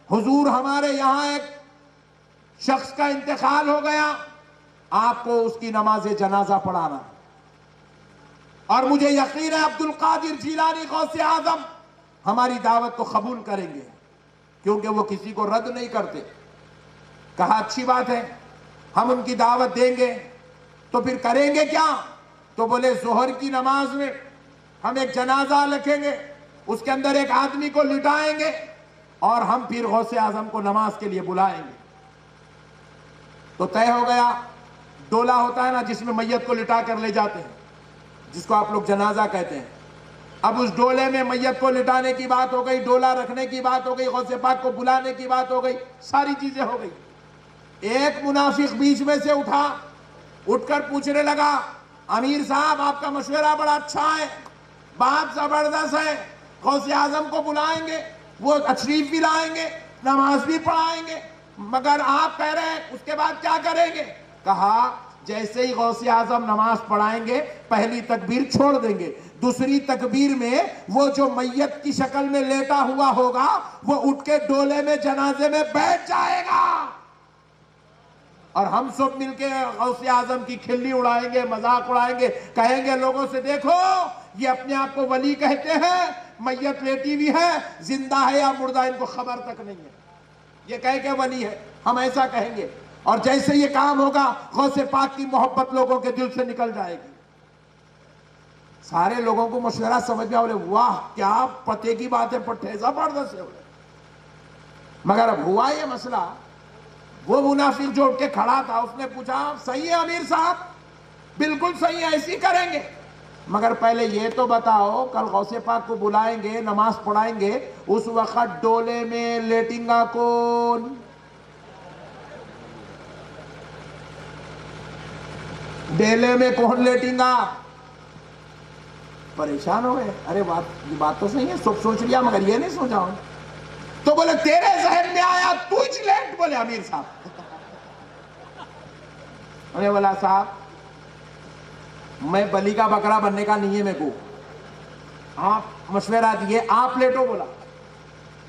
حضور ہمارے یہاں ایک شخص کا انتقال ہو گیا، آپ کو اس کی نماز جنازہ پڑھانا. اور مجھے یقین ہے عبد القادر جیلانی غوث اعظم ہماری دعوت کو قبول کریں گے کیونکہ وہ کسی کو رد نہیں کرتے. کہا اچھی بات ہے، ہم ان کی دعوت دیں گے. تو پھر کریں گے کیا؟ تو بولے ظہر کی نماز میں ہم ایک جنازہ رکھیں گے، اس کے اندر ایک آدمی کو لٹائیں گے اور ہم پھر غوث اعظم کو نماز کے لیے بلائیں گے. تو طے ہو گیا. ڈولہ ہوتا ہے نا جس میں میت کو لٹا کر لے جاتے ہیں، جس کو آپ لوگ جنازہ کہتے ہیں. اب اس ڈولے میں میت کو لٹانے کی بات ہو گئی، ڈولہ رکھنے کی بات ہو گئی، غوث پاک کو بلانے کی بات ہو گئی، ساری چیزیں ہو گئی. ایک منافق بیچ میں سے اٹھ کر پوچھنے لگا امیر صاحب آپ کا مشورہ بڑا اچھا ہے، بات زبردست ہے، غوث اعظم کو بلائیں گے، وہ تشریف بھی لائیں گے، نماز بھی پڑھائیں گے، مگر آپ کہہ رہے ہیں اس کے بعد کیا کریں گے؟ کہا جیسے ہی غوث اعظم نماز پڑھائیں گے پہلی تکبیر چھوڑ دیں گے، دوسری تکبیر میں وہ جو میت کی شکل میں لیٹا ہوا ہوگا وہ اٹھ کے ڈولے میں جنازے میں بیٹھ جائے گا اور ہم سب مل کے غوث اعظم کی کھلی اڑائیں گے، مذاق اڑائیں گے، کہیں گے لوگوں سے دیکھو یہ اپنے آپ کو ولی کہتے ہیں، میت لیٹی ہوئی ہے، زندہ ہے یا مردہ ان کو خبر تک نہیں ہے، یہ کہہ کے ولی ہے. ہم ایسا کہیں گے اور جیسے یہ کام ہوگا غوث پاک کی محبت لوگوں کے دل سے نکل جائے گی. سارے لوگوں کو مشورہ سمجھ میں آئے، واہ کیا پتے کی بات ہے، پٹھے زبردست ہے. مگر اب ہوا یہ مسئلہ، وہ منافق جو اٹھ کے کھڑا تھا اس نے پوچھا صحیح ہے امیر صاحب، بالکل صحیح ہے، ایسی کریں گے. مگر پہلے یہ تو بتاؤ کل غوث پاک کو بلائیں گے نماز پڑھائیں گے اس وقت ڈولے میں لیٹیں گا کون؟ ڈیلے میں کون لیٹیں گا؟ پریشان ہو گئے. ارے بات تو صحیح ہے, سب سوچ لیا مگر یہ نہیں سوچا ہوں. تو بولے تیرے ذہن میں آیا تو ہی لیٹ. بولے امیر صاحب. انہیں بولا صاحب میں بلی کا بکرا بننے کا نہیں ہے میرے کو, آپ مشورہ دیے آپ لیٹو. بولا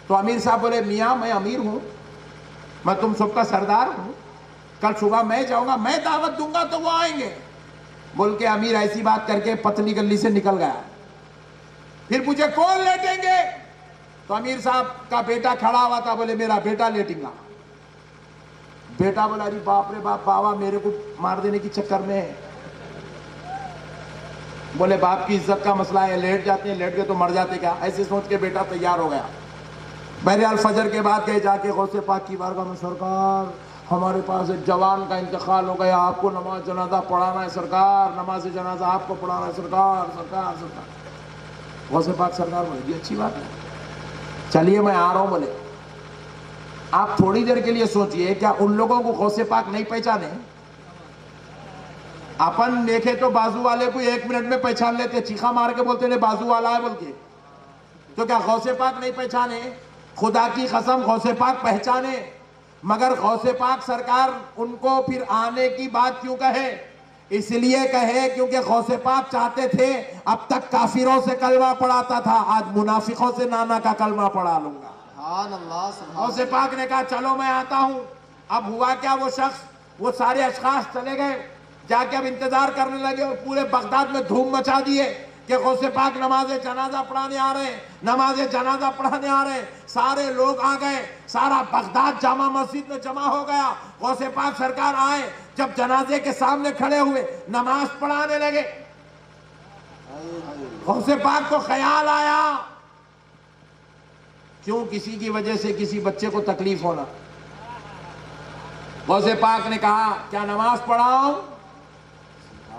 تو امیر صاحب بولے میاں میں امیر ہوں, میں تم سب کا سردار ہوں, کل صبح میں جاؤں گا, میں دعوت دوں گا تو وہ آئیں گے. بول کے امیر ایسی بات کر کے پتلی گلی سے نکل گیا. پھر پوچھے کون لیٹیں گے؟ تو امیر صاحب کا بیٹا کھڑا ہوا تھا. بولے میرا بیٹا لیٹیں گا. بیٹا بولا ارے باپ رے باپ, بابا میرے کو مار دینے کی چکر میں ہے. بولے باپ کی عزت کا مسئلہ ہے, لیٹ جاتے ہیں, لیٹ گئے تو مر جاتے کیا؟ ایسے سوچ کے بیٹا تیار ہو گیا. بہرحال فجر کے بعد گئے جا کے غوث پاک کی بارگاہ میں, سرکار ہمارے پاس ایک جوان کا انتقال ہو گیا, آپ کو نماز جنازہ پڑھانا ہے سرکار, نماز جنازہ آپ کو پڑھانا ہے سرکار. سرکار سرکار غوث پاک سرکار بولے جی اچھی بات ہے, چلیے میں آ رہا ہوں. بولے آپ تھوڑی دیر کے لیے سوچئے, کیا ان لوگوں کو غوث پاک نہیں پہچانے؟ اپن دیکھے تو بازو والے کو 1 منٹ میں پہچان لیتے, چیخا مار کے بولتے ہیں بازو والا ہے بول کے. تو کیا غوث پاک نہیں پہچانے؟ خدا کی قسم غوث پاک پہچانے. مگر غوث پاک سرکار ان کو پھر آنے کی بات کیوں کہے؟ اس لیے کہے کیونکہ غوث پاک چاہتے تھے اب تک کافروں سے کلمہ پڑھاتا تھا, آج منافقوں سے نانا کا کلمہ پڑھا لوں گا. سبحان اللہ سبحان غوث پاک نے کہا چلو میں آتا ہوں. اب ہوا کیا, وہ شخص وہ سارے اشخاص چلے گئے, جا کے اب انتظار کرنے لگے اور پورے بغداد میں دھوم مچا دیے کہ غوث پاک نماز جنازہ پڑھانے آ رہے ہیں, نماز جنازہ پڑھانے آ رہے ہیں. سارے لوگ آ گئے, سارا بغداد جامع مسجد میں جمع ہو گیا. غوث پاک سرکار آئے, جب جنازے کے سامنے کھڑے ہوئے نماز پڑھانے لگے. غوث پاک کو خیال آیا کیوں کسی کی وجہ سے کسی بچے کو تکلیف ہونا. غوث پاک نے کہا کیا نماز پڑھاؤں؟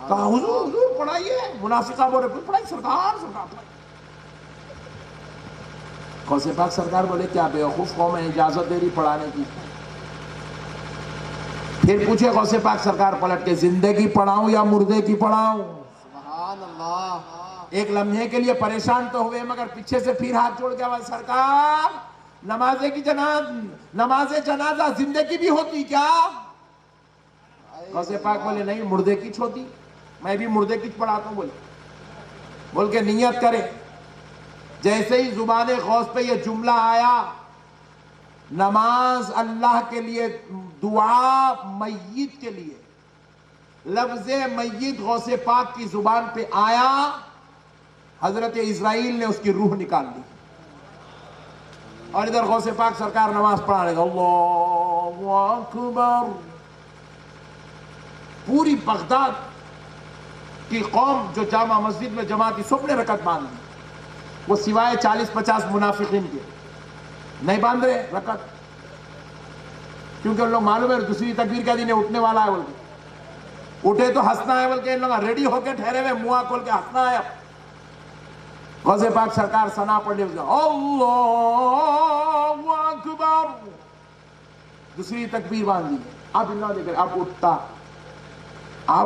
کہا حضور حضور پڑھائیے. منافقہ بولے پڑھائی سرکار سرکار پڑھائی. غوث پاک سرکار بولے کیا بیوقوف قوم ہے, اجازت دے رہی پڑھانے کی. پھر پوچھے غوث پاک سرکار پلٹ کے زندگی پڑھاؤں یا مردے کی پڑھاؤں؟ سبحان اللہ. ایک لمحے کے لیے پریشان تو ہوئے مگر پیچھے سے پھر ہاتھ جوڑ گیا, سرکار نماز جنازہ زندگی بھی ہوتی کیا؟ غوث پاک بولے نہیں مردے کی ہوتی, میں بھی مردے کی پڑھاتا ہوں. بول کے نیت کرے. جیسے ہی زبان غوث پہ یہ جملہ آیا, نماز اللہ کے لیے, دعا میت کے لیے, لفظ میت غوث پاک کی زبان پہ آیا, حضرت اسرائیل نے اس کی روح نکال لی. اور ادھر غوث پاک سرکار نماز پڑھانے گا, اللہ اکبر. پوری بغداد کی قوم جو جامع مسجد میں جمع تھی سب نے رکعت باندھ لی, وہ سوائے 40-50 منافقین کے نہیں باندھ رہے رکعت, کیونکہ ان لوگ معلوم ہے دوسری تکبیر کا دن ہے, اٹھنے والا ہے بول کے. اٹھے تو ہنسنا ہے بول کے ان لوگ ریڈی ہو کے ٹھہرے ہوئے, منہ کھول کے ہنسنا ہے. غوث پاک سرکار ثنا پڑھ لے, اللہ اکبر, دوسری تکبیر باندھ لی. اب اللہ دیکھ رہے, اب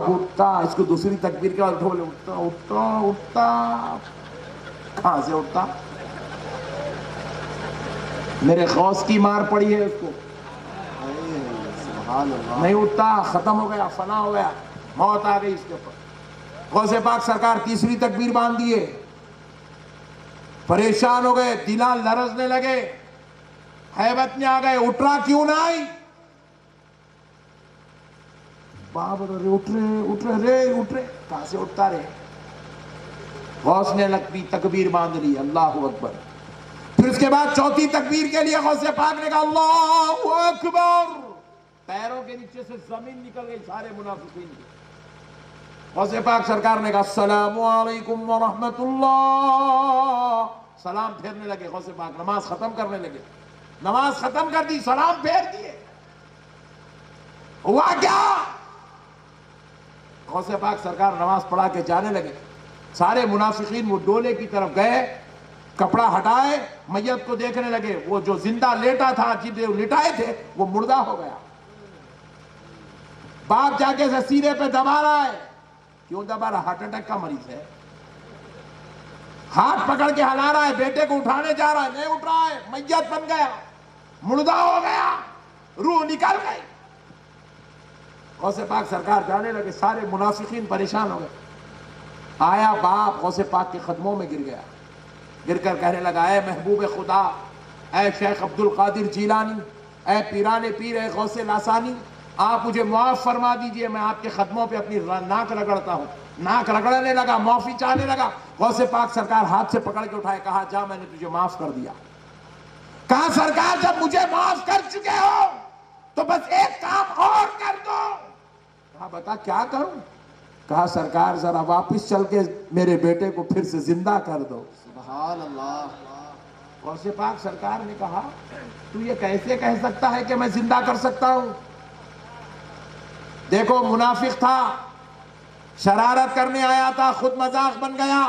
اٹھتا, اس کو دوسری تکبیر کے بعد بولے اٹھتا اٹھتا اٹھتا. کہاں سے اٹھتا؟ میرے غوث کی مار پڑی ہے اس کو, سبحان اللہ. نہیں اٹھتا, ختم ہو گیا, فنا ہو گیا, موت آ گئی اس کے اوپر. غوث پاک سرکار تیسری تکبیر باندھ دیے, پریشان ہو گئے, دلان لرزنے لگے, حیبت میں آ گئے. اٹھ رہا کیوں نہ آئی؟ بابا اٹھ رہے, کہاں سے اٹھتا رہے؟ غوث نے لگتی تکبیر باندھ لی, اللہ اکبر. پھر اس کے بعد چوتھی تکبیر کے لیے غوث پاک نے کہا اللہ اکبر. پیروں کے نیچے سے زمین نکل گئی سارے منافقین کی. غوث پاک سرکار نے کہا السلام علیکم ورحمت اللہ. سلام پھیرنے لگے غوث پاک, نماز ختم کرنے لگے. نماز ختم کر دی, سلام پھیر دیے. ہوا کیا؟ غوث پاک سرکار نماز پڑھا کے جانے لگے. سارے منافقین وہ ڈولے کی طرف گئے, کپڑا ہٹائے, میت کو دیکھنے لگے. وہ جو زندہ لیٹا تھا, جنہیں لٹائے تھے, وہ مردہ ہو گیا. باپ جا کے سینے پہ دبا رہا ہے. کیوں دبا رہا؟ ہارٹ اٹیک کا مریض ہے. ہاتھ پکڑ کے ہلا رہا ہے, بیٹے کو اٹھانے جا رہا ہے, نہیں اٹھ رہا ہے, میت بن گیا, مردہ ہو گیا, روح نکل گئی. غوث پاک سرکار جانے لگے, سارے منافقین پریشان ہو گئے. آیا باپ غوث پاک کے قدموں میں گر گیا, گر کر کہنے لگا, اے محبوب خدا, اے شیخ عبد القادر جیلانی, اے پیران پیر, اے غوث لاسانی, آپ مجھے معاف فرما دیجئے, میں آپ کے قدموں پہ اپنی ناک رگڑتا ہوں. ناک رگڑنے لگا, معافی چاہنے لگا. غوث پاک سرکار ہاتھ سے پکڑ کے اٹھائے, کہا جا, میں نے تجھے معاف کر دیا. کہا سرکار جب مجھے معاف کر چکے ہو تو بس ایک کام اور کر دو. کہا بتا کیا کروں؟ کہا سرکار ذرا واپس چل کے میرے بیٹے کو پھر سے زندہ کر دو. سبحان اللہ. غوث پاک سرکار نے کہا, تو یہ کیسے کہہ سکتا ہے کہ میں زندہ کر سکتا ہوں؟ دیکھو منافق تھا, شرارت کرنے آیا تھا, خود مذاق بن گیا,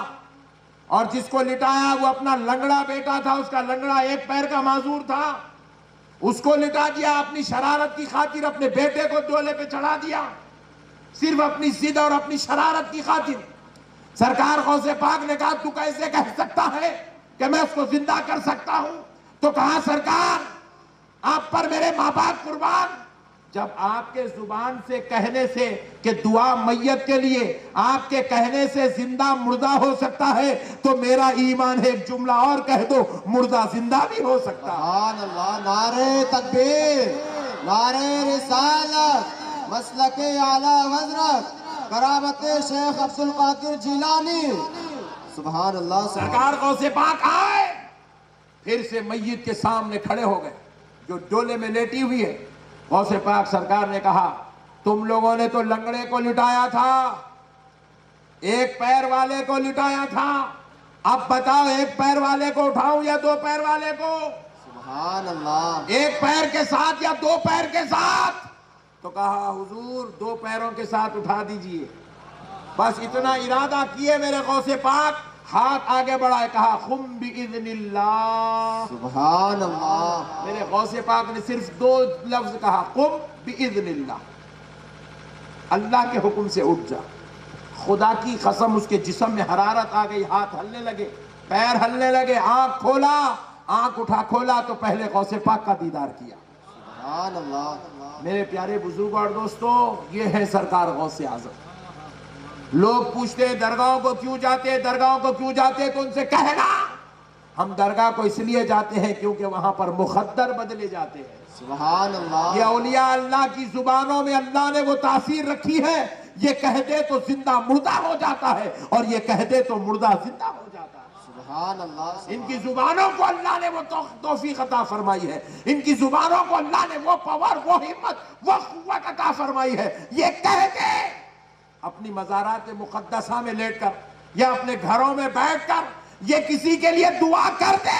اور جس کو لٹایا وہ اپنا لنگڑا بیٹا تھا, اس کا لنگڑا ایک پیر کا معذور تھا, اس کو لٹا دیا. اپنی شرارت کی خاطر اپنے بیٹے کو ڈولے پہ چڑھا دیا, صرف اپنی ضد اور اپنی شرارت کی خاطر. سرکار غوث پاک نے کہا, تو کیسے کہہ سکتا ہے کہ میں اس کو زندہ کر سکتا ہوں؟ تو کہا سرکار آپ پر میرے ماں باپ قربان, جب آپ کے زبان سے کہنے سے کہ دعا میت کے لیے, آپ کے کہنے سے زندہ مردہ ہو سکتا ہے, تو میرا ایمان ہے, ایک جملہ اور کہہ دو, مردہ زندہ بھی ہو سکتا ہے. سبحان اللہ. نعرہ تکبیر, نعرہ رسالت, مسلک اعلی حضرت کرامت شیخ عبد القادر جیلانی. سبحان اللہ. سرکار غوث پاک آئے, پھر سے میت کے سامنے کھڑے ہو گئے جو ڈولے میں لیٹی ہوئی ہے. غوث پاک سرکار نے کہا, تم لوگوں نے تو لنگڑے کو لٹایا تھا, ایک پیر والے کو لٹایا تھا, اب بتاؤ ایک پیر والے کو اٹھاؤں یا دو پیر والے کو؟ سبحان اللہ. ایک پیر کے ساتھ یا دو پیر کے ساتھ؟ تو کہا حضور دو پیروں کے ساتھ اٹھا دیجئے. بس اتنا ارادہ کیے میرے غوث پاک, ہاتھ آگے بڑھائے, کہا قم باذن اللہ. سبحان اللہ. میرے غوث پاک نے صرف دو لفظ کہا, قم باذن اللہ, اللہ کے حکم سے اٹھ جا. خدا کی قسم اس کے جسم میں حرارت آ گئی, ہاتھ ہلنے لگے, پیر ہلنے لگے, آنکھ کھولا, آنکھ اٹھا کھولا تو پہلے غوث پاک کا دیدار کیا. سبحان اللہ. میرے پیارے بزرگ اور دوستو, یہ ہے سرکار غوث اعظم. لوگ پوچھتے ہیں درگاہوں کو کیوں جاتے, درگاہوں کو کیوں جاتے, تو ان سے کہنا ہم درگاہ کو اس لیے جاتے ہیں کیونکہ وہاں پر مخدر بدلے جاتے ہیں. سبحان اللہ. یہ اولیاء اللہ کی زبانوں میں اللہ نے وہ تاثیر رکھی ہے, یہ کہہ دے تو زندہ مردہ ہو جاتا ہے, اور یہ کہہ دے تو مردہ زندہ ہو جاتا ہے. سبحان اللہ. ان کی زبانوں کو اللہ نے وہ توفیق عطا فرمائی ہے, ان کی زبانوں کو اللہ نے وہ پاور, وہ ہمت, وہ قوت عطا فرمائی ہے. یہ کہہ دے اپنی مزارات مقدسہ میں لیٹ کر یا اپنے گھروں میں بیٹھ کر یہ کسی کے لیے دعا کر دے.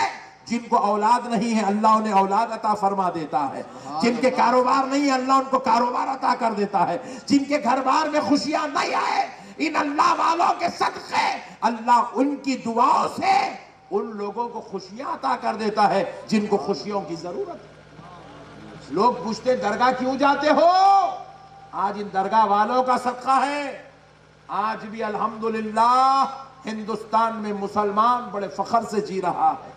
جن کو اولاد نہیں ہے اللہ انہیں اولاد عطا فرما دیتا ہے, جن کے کاروبار نہیں ہے اللہ ان کو کاروبار عطا کر دیتا ہے, جن کے گھر بار میں خوشیاں نہیں آئے, ان اللہ والوں کے صدقے اللہ ان کی دعاؤں سے ان لوگوں کو خوشیاں عطا کر دیتا ہے جن کو خوشیوں کی ضرورت ہے. لوگ پوچھتے درگاہ کیوں جاتے ہو, آج ان درگاہ والوں کا صدقہ ہے. آج بھی الحمدللہ ہندوستان میں مسلمان بڑے فخر سے جی رہا ہے.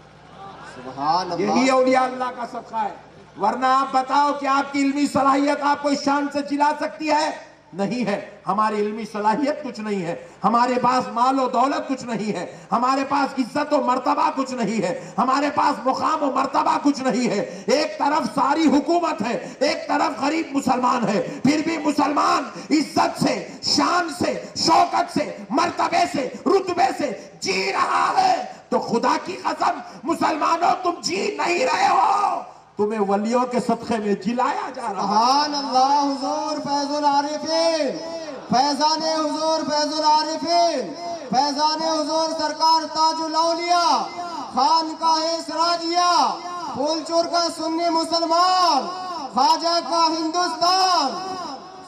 سبحان اللہ. یہی اولیاء اللہ کا صدقہ ہے. ورنہ آپ بتاؤ کہ آپ کی علمی صلاحیت آپ کو اس شان سے جلا سکتی ہے؟ نہیں ہے. ہماری علمی صلاحیت کچھ نہیں ہے, ہمارے پاس مال و دولت کچھ نہیں ہے, ہمارے پاس عزت و مرتبہ کچھ نہیں ہے, ہمارے پاس مقام و مرتبہ کچھ نہیں ہے. ایک طرف ساری حکومت ہے, ایک طرف غریب مسلمان ہے, پھر بھی مسلمان عزت سے, شان سے, شوکت سے, مرتبے سے, رتبے سے جی رہا ہے. تو خدا کی قسم مسلمانوں تم جی نہیں رہے ہو, تمہیں ولیوں کے صدقے میں جلایا جا رہا. سبحان اللہ. حضور فیض العارفین, فیضان حضور فیض العارفین, فیضان حضور سرکار تاج الاولیاء, خانقاہ سراجیہ, پھول چور کا سنی مسلمان, خواجہ کا ہندوستان.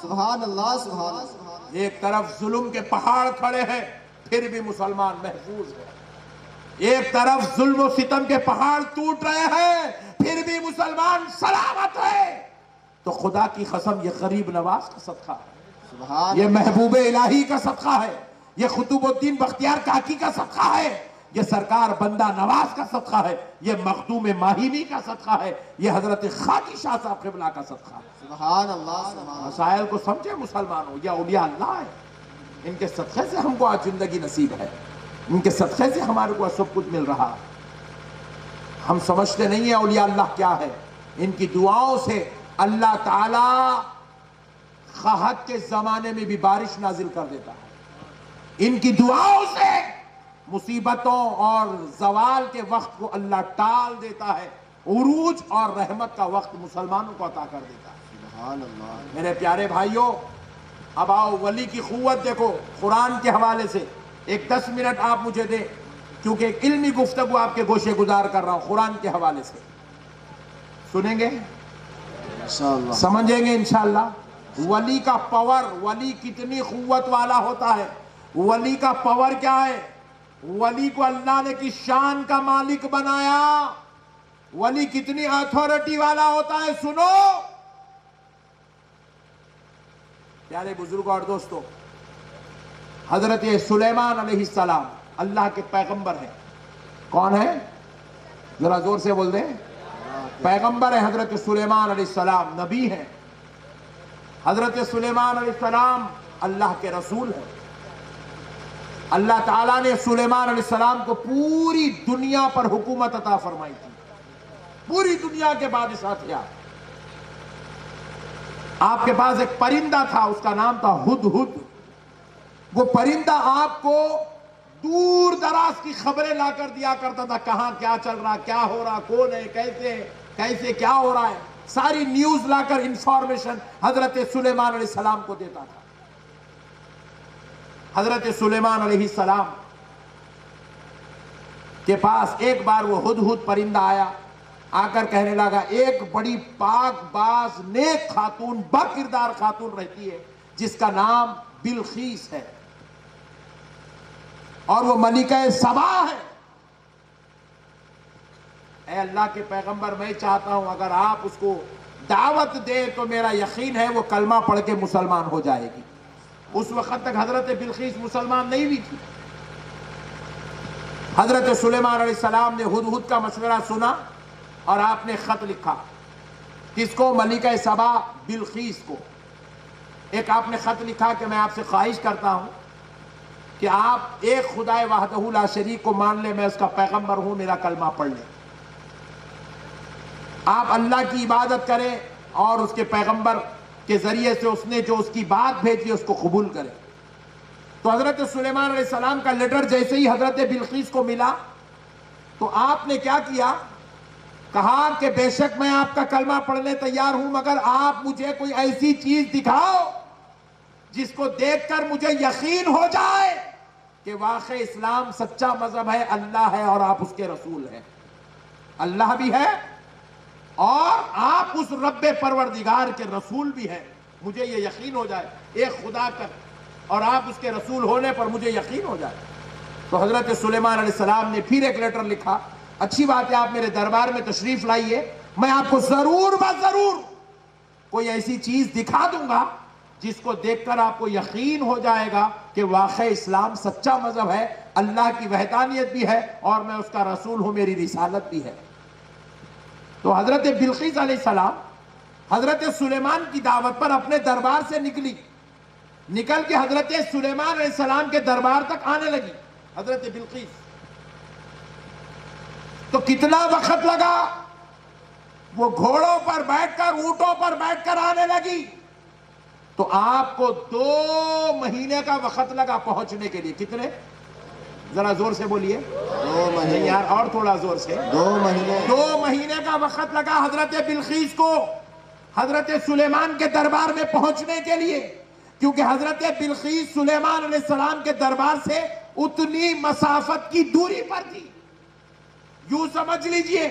سبحان اللہ. سبحان اللہ. ایک طرف ظلم کے پہاڑ کھڑے ہیں, پھر بھی مسلمان محفوظ ہے. ایک طرف ظلم و ستم کے پہاڑ ٹوٹ رہے ہیں پھر بھی مسلمان سلامت ہے. تو خدا کی قسم یہ غریب نواز کا صدقہ ہے, سبحان یہ محبوب الہی کا صدقہ ہے, یہ قطب الدین بختیار کاکی کا صدقہ ہے, یہ سرکار بندہ نواز کا صدقہ ہے, یہ مخدوم ماہینی کا صدقہ ہے, یہ حضرت خاکی شاہ صاحب قبلہ کا صدقہ ہے. سبحان اللہ سبحان مسائل کو سمجھے مسلمانوں, یہ اولیاء اللہ ہے, ان کے صدقے سے ہم کو آج زندگی نصیب ہے, ان کے صدقے سے ہمارے کو سب کچھ مل رہا. ہم سمجھتے نہیں ہیں اولیاء اللہ کیا ہے. ان کی دعاؤں سے اللہ تعالی قحط کے زمانے میں بھی بارش نازل کر دیتا ہے. ان کی دعاؤں سے مصیبتوں اور زوال کے وقت کو اللہ ٹال دیتا ہے, عروج اور رحمت کا وقت مسلمانوں کو عطا کر دیتا ہے. سبحان اللہ. میرے پیارے بھائیوں, اب آؤ ولی کی قوت دیکھو قرآن کے حوالے سے. ایک 10 منٹ آپ مجھے دیں, کیونکہ ایک علمی گفتگو آپ کے گوشے گزار کر رہا ہوں قرآن کے حوالے سے. سنیں گے, انشاءاللہ سمجھیں گے انشاءاللہ. ولی کا پاور, ولی کتنی قوت والا ہوتا ہے, ولی کا پاور کیا ہے. ولی کو اللہ نے کی شان کا مالک بنایا. ولی کتنی اتھارٹی والا ہوتا ہے. سنو پیارے بزرگوں اور دوستوں, حضرت سلیمان علیہ السلام اللہ کے پیغمبر ہیں. کون ہے, ذرا زور سے بول دیں. پیغمبر ہے حضرت سلیمان علیہ السلام, نبی ہیں. حضرت سلیمان علیہ السلام اللہ کے رسول ہیں. اللہ تعالیٰ نے سلیمان علیہ السلام کو پوری دنیا پر حکومت عطا فرمائی تھی, پوری دنیا کے بادشاہ تھے آپ. آپ کے پاس ایک پرندہ تھا, اس کا نام تھا ہدہد. وہ پرندہ آپ کو دور دراز کی خبریں لا کر دیا کرتا تھا, کہاں کیا چل رہا, کیا ہو رہا, کون ہے, کیسے کیا ہو رہا ہے, ساری نیوز لا کر انفارمیشن حضرت سلیمان علیہ السلام کو دیتا تھا. حضرت سلیمان علیہ السلام کے پاس ایک بار وہ ہدہد پرندہ آیا, آ کر کہنے لگا ایک بڑی پاک باز نیک خاتون, با کردار خاتون رہتی ہے جس کا نام بلقیس ہے, اور وہ ملکہ سبا ہے. اے اللہ کے پیغمبر, میں چاہتا ہوں اگر آپ اس کو دعوت دے تو میرا یقین ہے وہ کلمہ پڑھ کے مسلمان ہو جائے گی. اس وقت تک حضرت بلقیس مسلمان نہیں ہوئی تھی. حضرت سلیمان علیہ السلام نے ہدہد کا مشورہ سنا اور آپ نے خط لکھا. کس کو, ملکہ سبا بلقیس کو. ایک آپ نے خط لکھا کہ میں آپ سے خواہش کرتا ہوں کہ آپ ایک خدائے وحدہ لا شریک کو مان لیں, میں اس کا پیغمبر ہوں, میرا کلمہ پڑھ لیں. آپ اللہ کی عبادت کریں اور اس کے پیغمبر کے ذریعے سے اس نے جو اس کی بات بھیجی اس کو قبول کریں. تو حضرت سلیمان علیہ السلام کا لیٹر جیسے ہی حضرت بلقیس کو ملا تو آپ نے کیا کیا, کہا کہ بے شک میں آپ کا کلمہ پڑھنے تیار ہوں, مگر آپ مجھے کوئی ایسی چیز دکھاؤ جس کو دیکھ کر مجھے یقین ہو جائے کہ واقع اسلام سچا مذہب ہے, اللہ ہے اور آپ اس کے رسول ہیں. اللہ بھی ہے اور آپ اس رب پروردگار کے رسول بھی ہیں, مجھے یہ یقین ہو جائے ایک خدا کا اور آپ اس کے رسول ہونے پر مجھے یقین ہو جائے. تو حضرت سلیمان علیہ السلام نے پھر ایک لیٹر لکھا, اچھی بات ہے آپ میرے دربار میں تشریف لائیے, میں آپ کو ضرور ضرور کوئی ایسی چیز دکھا دوں گا جس کو دیکھ کر آپ کو یقین ہو جائے گا کہ واقع اسلام سچا مذہب ہے, اللہ کی وحدانیت بھی ہے اور میں اس کا رسول ہوں, میری رسالت بھی ہے. تو حضرت بلقیس علیہ السلام حضرت سلیمان کی دعوت پر اپنے دربار سے نکل کے حضرت سلیمان علیہ السلام کے دربار تک آنے لگی حضرت بلقیس. تو کتنا وقت لگا, وہ گھوڑوں پر بیٹھ کر, اونٹوں پر بیٹھ کر آنے لگی. تو آپ کو 2 مہینے کا وقت لگا پہنچنے کے لیے. کتنے, ذرا زور سے بولیے. 2 مہینے یار اور تھوڑا زور سے. 2 مہینے 2 مہینے کا وقت لگا حضرت بلقیس کو حضرت سلیمان کے دربار میں پہنچنے کے لیے, کیونکہ حضرت بلقیس سلیمان علیہ السلام کے دربار سے اتنی مسافت کی دوری پر تھی. یوں سمجھ لیجئے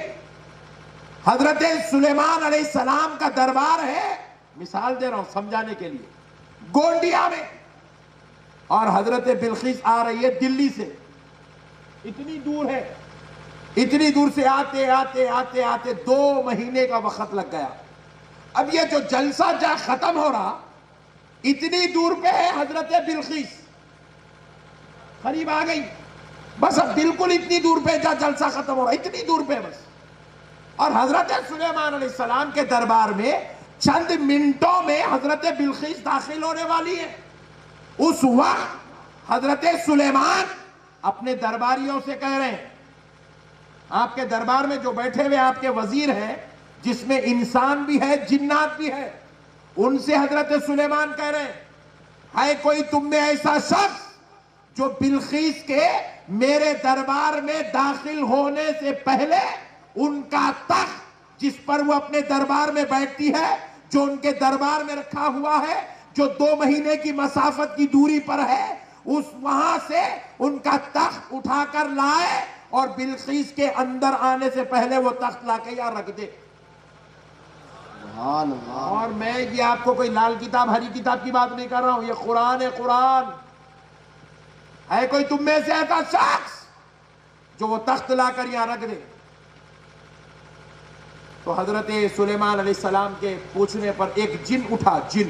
حضرت سلیمان علیہ السلام کا دربار ہے, مثال دے رہا ہوں سمجھانے کے لیے, گونڈیا میں. اور حضرت بلقیس آ رہی ہے دلی سے، اتنی دور ہے، اتنی دور سے آتے آتے آتے آتے 2 مہینے کا وقت لگ گیا۔ اب یہ جو جلسہ جا ختم ہو رہا، اتنی دور پہ ہے حضرت بلقیس، قریب آ گئی، بس اب بالکل اتنی دور پہ جا جلسہ ختم ہو رہا، اتنی دور پہ بس۔ اور حضرت سلیمان علیہ السلام کے دربار میں چند منٹوں میں حضرت بلقیس داخل ہونے والی ہے۔ اس وقت حضرت سلیمان اپنے درباریوں سے کہہ رہے ہیں، آپ کے دربار میں جو بیٹھے ہوئے آپ کے وزیر ہیں، جس میں انسان بھی ہے جنات بھی ہے، ان سے حضرت سلیمان کہہ رہے ہیں، ہے کوئی تم میں ایسا شخص جو بلقیس کے میرے دربار میں داخل ہونے سے پہلے ان کا تخت جس پر وہ اپنے دربار میں بیٹھتی ہے، جو ان کے دربار میں رکھا ہوا ہے، جو 2 مہینے کی مسافت کی دوری پر ہے، اس وہاں سے ان کا تخت اٹھا کر لائے اور بلقیس کے اندر آنے سے پہلے وہ تخت لا کے یہاں رکھ دے۔ سبحان اللہ۔ اور میں یہ آپ کو کوئی لال کتاب ہری کتاب کی بات نہیں کر رہا ہوں، یہ قرآن ہے، قرآن ہے۔ کوئی تم میں سے ایسا شخص جو وہ تخت لا کر یہاں رکھ دے؟ تو حضرت سلیمان علیہ السلام کے پوچھنے پر ایک جن اٹھا، جن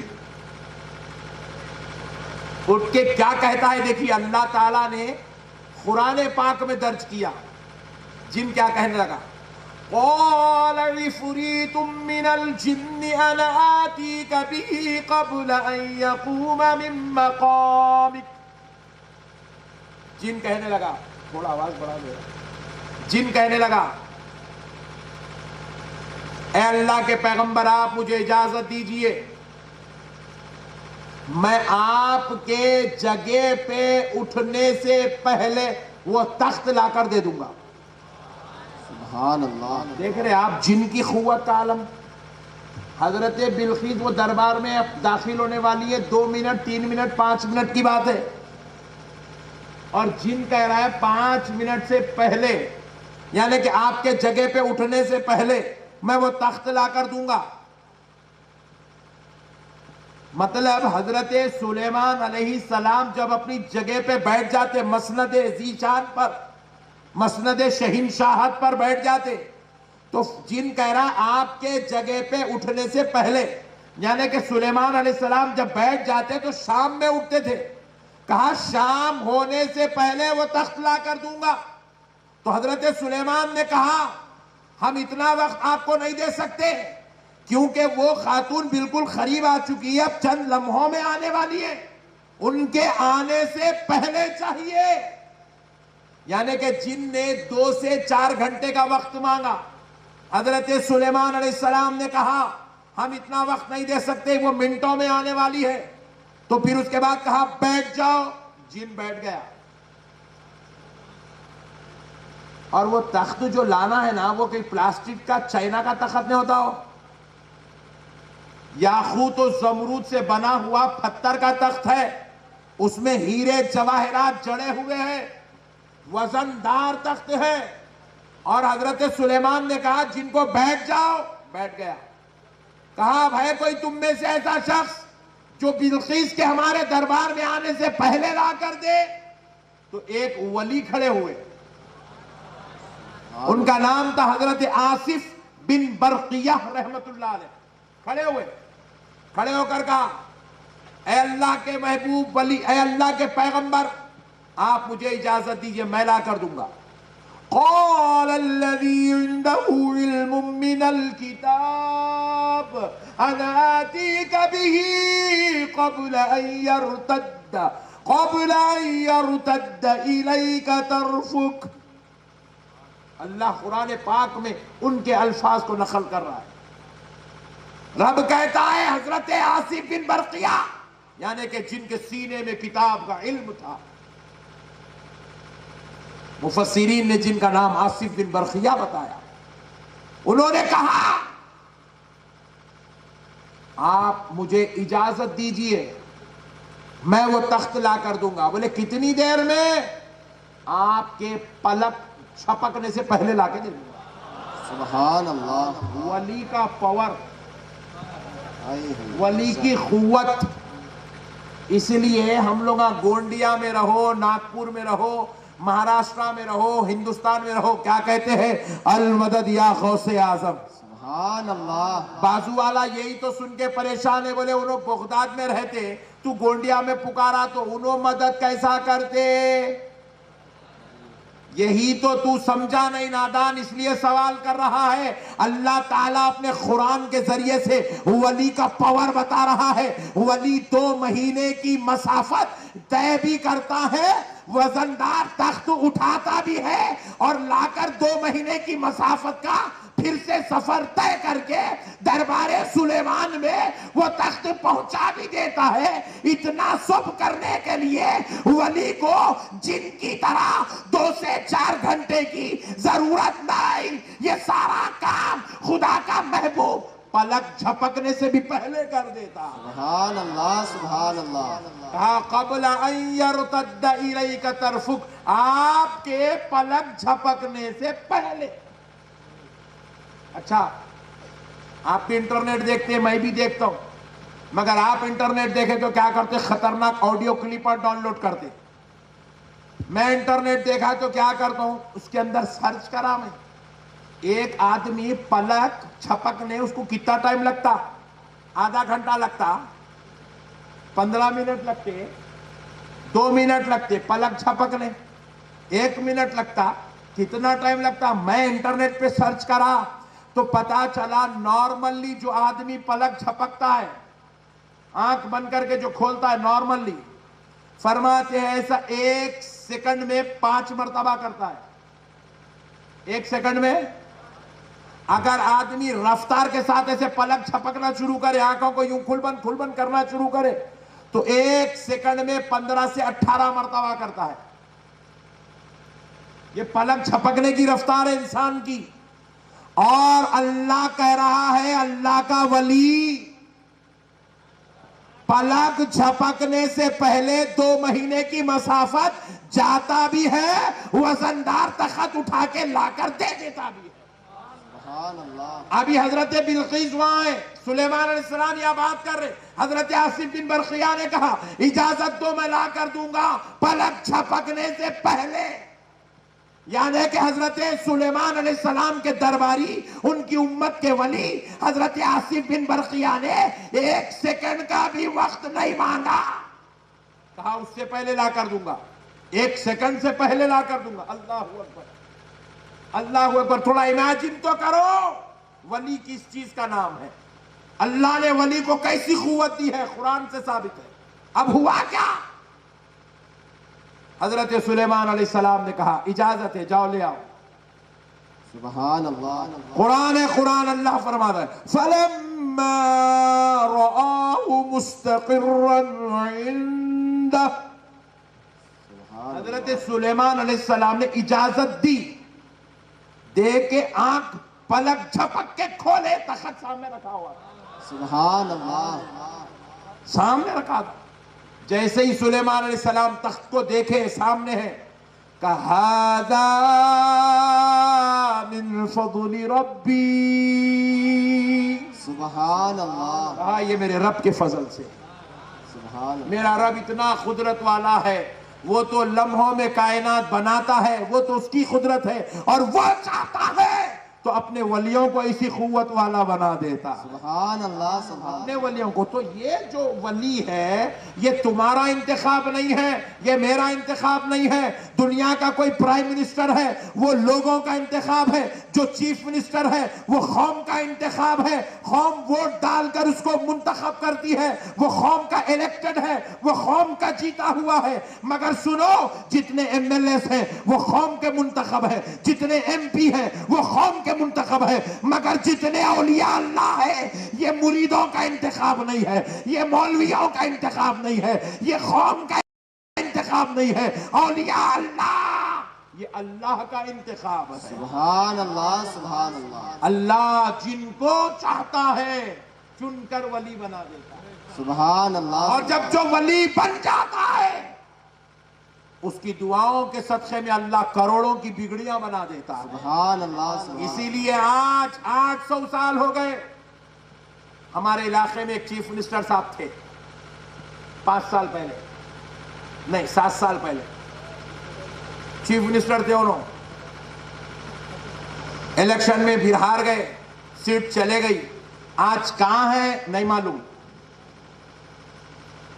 اٹھ کے کیا کہتا ہے دیکھیے، اللہ تعالیٰ نے قرآن پاک میں درج کیا۔ جن کیا کہنے لگا؟ قال عفریت من الجن انا آتیک به قبل ان یقوم من مقامک۔ جن کہنے لگا، تھوڑا آواز بڑھا دے، جن کہنے لگا، اے اللہ کے پیغمبر آپ مجھے اجازت دیجئے، میں آپ کے جگہ پہ اٹھنے سے پہلے وہ تخت لا کر دے دوں گا۔ سبحان اللہ۔ دیکھ رہے آپ جن کی قوت کا عالم۔ حضرت بلقیس وہ دربار میں داخل ہونے والی ہے، 2 منٹ 3 منٹ 5 منٹ کی بات ہے، اور جن کہہ رہا ہے 5 منٹ سے پہلے، یعنی کہ آپ کے جگہ پہ اٹھنے سے پہلے میں وہ تخت لا کر دوں گا۔ مطلب حضرت سلیمان علیہ السلام جب اپنی جگہ پہ بیٹھ جاتے، مسند ذیشان پر، مسند شہنشاہت پر بیٹھ جاتے، تو جن کہہ رہا آپ کے جگہ پہ اٹھنے سے پہلے، یعنی کہ سلیمان علیہ السلام جب بیٹھ جاتے تو شام میں اٹھتے تھے، کہا شام ہونے سے پہلے وہ تخت لا کر دوں گا۔ تو حضرت سلیمان نے کہا ہم اتنا وقت آپ کو نہیں دے سکتے، کیونکہ وہ خاتون بالکل قریب آ چکی ہے، اب چند لمحوں میں آنے والی ہے، ان کے آنے سے پہلے چاہیے۔ یعنی کہ جن نے 2 سے 4 گھنٹے کا وقت مانگا، حضرت سلیمان علیہ السلام نے کہا ہم اتنا وقت نہیں دے سکتے، وہ منٹوں میں آنے والی ہے۔ تو پھر اس کے بعد کہا بیٹھ جاؤ، جن بیٹھ گیا۔ اور وہ تخت جو لانا ہے نا، وہ کوئی پلاسٹک کا چائنا کا تخت نہیں ہوتا ہو، یاقوت و زمرود سے بنا ہوا پتھر کا تخت ہے، اس میں ہیرے جواہرات جڑے ہوئے ہیں، وزندار تخت ہے۔ اور حضرت سلیمان نے کہا جن کو بیٹھ جاؤ، بیٹھ گیا۔ کہا بھائی کوئی تم میں سے ایسا شخص جو بلقیس کے ہمارے دربار میں آنے سے پہلے لا کر دے؟ تو ایک ولی کھڑے ہوئے، ان کا نام تھا حضرت آصف بن برقیہ رحمت اللہ علیہ۔ کھڑے ہو کر کہا اے اللہ کے محبوب ولی، اے اللہ کے پیغمبر، آپ مجھے اجازت دیجئے میں لا کر دوں گا۔ قال الذي عنده علم من الكتاب انا آتيك به قبل ان يرتد اليك طرفك۔ اللہ قرآن پاک میں ان کے الفاظ کو نقل کر رہا ہے۔ رب کہتا ہے حضرت آصف بن برقیہ، یعنی کہ جن کے سینے میں کتاب کا علم تھا، مفسرین نے جن کا نام آصف بن برقیہ بتایا، انہوں نے کہا آپ مجھے اجازت دیجئے میں وہ تخت لا کر دوں گا۔ بولے کتنی دیر میں؟ آپ کے پلک چھپکنے سے پہلے لا کے دے دوں گا۔ سبحان اللہ۔ ولی کا پاور، ولی کی قوت، اس لیے ہم لوگ گونڈیا میں رہو، ناگپور میں رہو، مہاراشٹرا میں رہو، ہندوستان میں رہو، کیا کہتے ہیں؟ المدد یا غوث اعظم. سبحان اللہ. بازو والا یہی تو سن کے پریشان ہے، بولے انہوں بغداد میں رہتے، تو گونڈیا میں پکارا تو انہوں مدد کیسا کرتے؟ یہی تو سمجھا نہیں نادان، اس لیے سوال کر رہا ہے. اللہ تعالیٰ اپنے قرآن کے ذریعے سے ولی کا پاور بتا رہا ہے. ولی 2 مہینے کی مسافت طے بھی کرتا ہے، وزندار تخت اٹھاتا بھی ہے، اور لا کر 2 مہینے کی مسافت کا پھر سے سفر طے کر کے دربار سلیمان میں وہ تخت پہنچا بھی دیتا ہے. اتنا سب کرنے کے لیے ولی کو جن کی طرح 2 سے 4 گھنٹے کی ضرورت نہیں. یہ سارا کام خدا کا محبوب پلک جھپکنے سے بھی پہلے کر دیتا. سبحان اللہ. سبحان اللہ. کہا قبل ان یرتد الیک طرفک، آپ کے پلک جھپکنے سے پہلے. اچھا، آپ بھی انٹرنیٹ دیکھتے ہیں، میں بھی دیکھتا ہوں، مگر آپ انٹرنیٹ دیکھیں تو کیا کرتے؟ خطرناک آڈیو کلپر ڈاؤن لوڈ کرتے. میں انٹرنیٹ دیکھا تو کیا کرتا ہوں؟ اس کے اندر سرچ کرا میں، ایک آدمی پلک چھپکنے اس کو کتنا ٹائم لگتا؟ آدھا گھنٹہ لگتا، 15 منٹ لگتے، 2 منٹ لگتے. پلک چھپکنے 1 منٹ لگتا، کتنا ٹائم لگتا؟ میں انٹرنیٹ پہ سرچ کرا تو پتا چلا نارملی جو آدمی پلک جھپکتا ہے، آنکھ بند کر کے جو کھولتا ہے نارملی، فرماتے ہیں ایسا 1 سیکنڈ میں 5 مرتبہ کرتا ہے. 1 سیکنڈ میں اگر آدمی رفتار کے ساتھ ایسے پلک جھپکنا شروع کرے، آنکھوں کو یوں کھل بند کرنا شروع کرے، تو 1 سیکنڈ میں 15 سے 18 مرتبہ کرتا ہے. یہ پلک جھپکنے کی رفتار ہے انسان کی. اور اللہ کہہ رہا ہے، اللہ کا ولی پلک جھپکنے سے پہلے 2 مہینے کی مسافت جاتا بھی ہے، وزندار تخت اٹھا کے لا کر دے دیتا بھی ہے. سبحان اللہ. ابھی حضرت بلقیس وہاں ہے، سلیمان علیہ السلام یہ بات کر رہے، حضرت آصف بن برقیہ نے کہا اجازت دو میں لا کر دوں گا پلک جھپکنے سے پہلے. یعنی کہ حضرت سلیمان علیہ السلام کے درباری، ان کی امت کے ولی حضرت آصف بن برقیہ نے 1 سیکنڈ کا بھی وقت نہیں مانگا، کہا اس سے پہلے لا کر دوں گا، 1 سیکنڈ سے پہلے لا کر دوں گا. اللہ اکبر، اللہ اکبر. تھوڑا امیجن تو کرو ولی کس چیز کا نام ہے. اللہ نے ولی کو کیسی قوت دی ہے، قرآن سے ثابت ہے. اب ہوا کیا؟ حضرت سلیمان علیہ السلام نے کہا اجازت ہے، جاؤ لے آؤ. سبحان اللہ. قرآن اللہ فرما رہا ہے فَلَمَّا رَآهُ مُسْتَقِرًّا عِنْدَهُ. حضرت سلیمان علیہ السلام نے اجازت دی، دے کے آنکھ پلک جھپک کے کھولے، تخت سامنے رکھا ہوا تھا. سبحان اللہ. سامنے رکھا تھا. جیسے ہی سلیمان علیہ السلام تخت کو دیکھے سامنے ہے، کہا هَذَا مِن فَضْلِ رَبِّي. سبحان اللہ. کہا یہ میرے رب کے فضل سے. سبحان اللہ. میرا رب اتنا قدرت والا ہے، وہ تو لمحوں میں کائنات بناتا ہے، وہ تو اس کی قدرت ہے، اور وہ چاہتا ہے تو اپنے ولیوں کو اسی قوت والا بنا دیتا. سبحان اللہ. سبحان اپنے ولیوں کو. تو یہ جو ولی ہے یہ تمہارا انتخاب نہیں ہے، یہ میرا انتخاب نہیں ہے. دنیا کا کوئی پرائم منسٹر ہے وہ لوگوں کا انتخاب ہے، جو چیف منسٹر ہے وہ قوم کا انتخاب ہے. قوم ووٹ ڈال کر اس کو منتخب کرتی ہے، وہ قوم کا الیکٹڈ ہے، وہ قوم کا جیتا ہوا ہے. مگر سنو، جتنے ایم ایل ایس ہیں وہ قوم کے منتخب ہے، جتنے ایم پی ہیں وہ قوم کے منتخب ہے. مگر جتنے اولیاء اللہ ہے یہ مریدوں کا انتخاب نہیں ہے، یہ مولویوں کا انتخاب نہیں ہے، یہ قوم کا انتخاب نہیں ہے. اولیاء اللہ یہ اللہ کا انتخاب ہے. سبحان اللہ. سبحان اللہ. اللہ جن کو چاہتا ہے چن کر ولی بنا دیتا ہے. سبحان اللہ. اور جب جو ولی بن جاتا ہے اس کی دعاؤں کے صدقے میں اللہ کروڑوں کی بگڑیاں بنا دیتا ہے. سبحان اللہ. اسی لیے آج 800 سال ہو گئے. ہمارے علاقے میں ایک چیف منسٹر صاحب تھے، 5 سال پہلے نہیں 7 سال پہلے چیف منسٹر تھے انہوں، الیکشن میں پھر ہار گئے، سیٹ چلے گئی، آج کہاں ہے نہیں معلوم،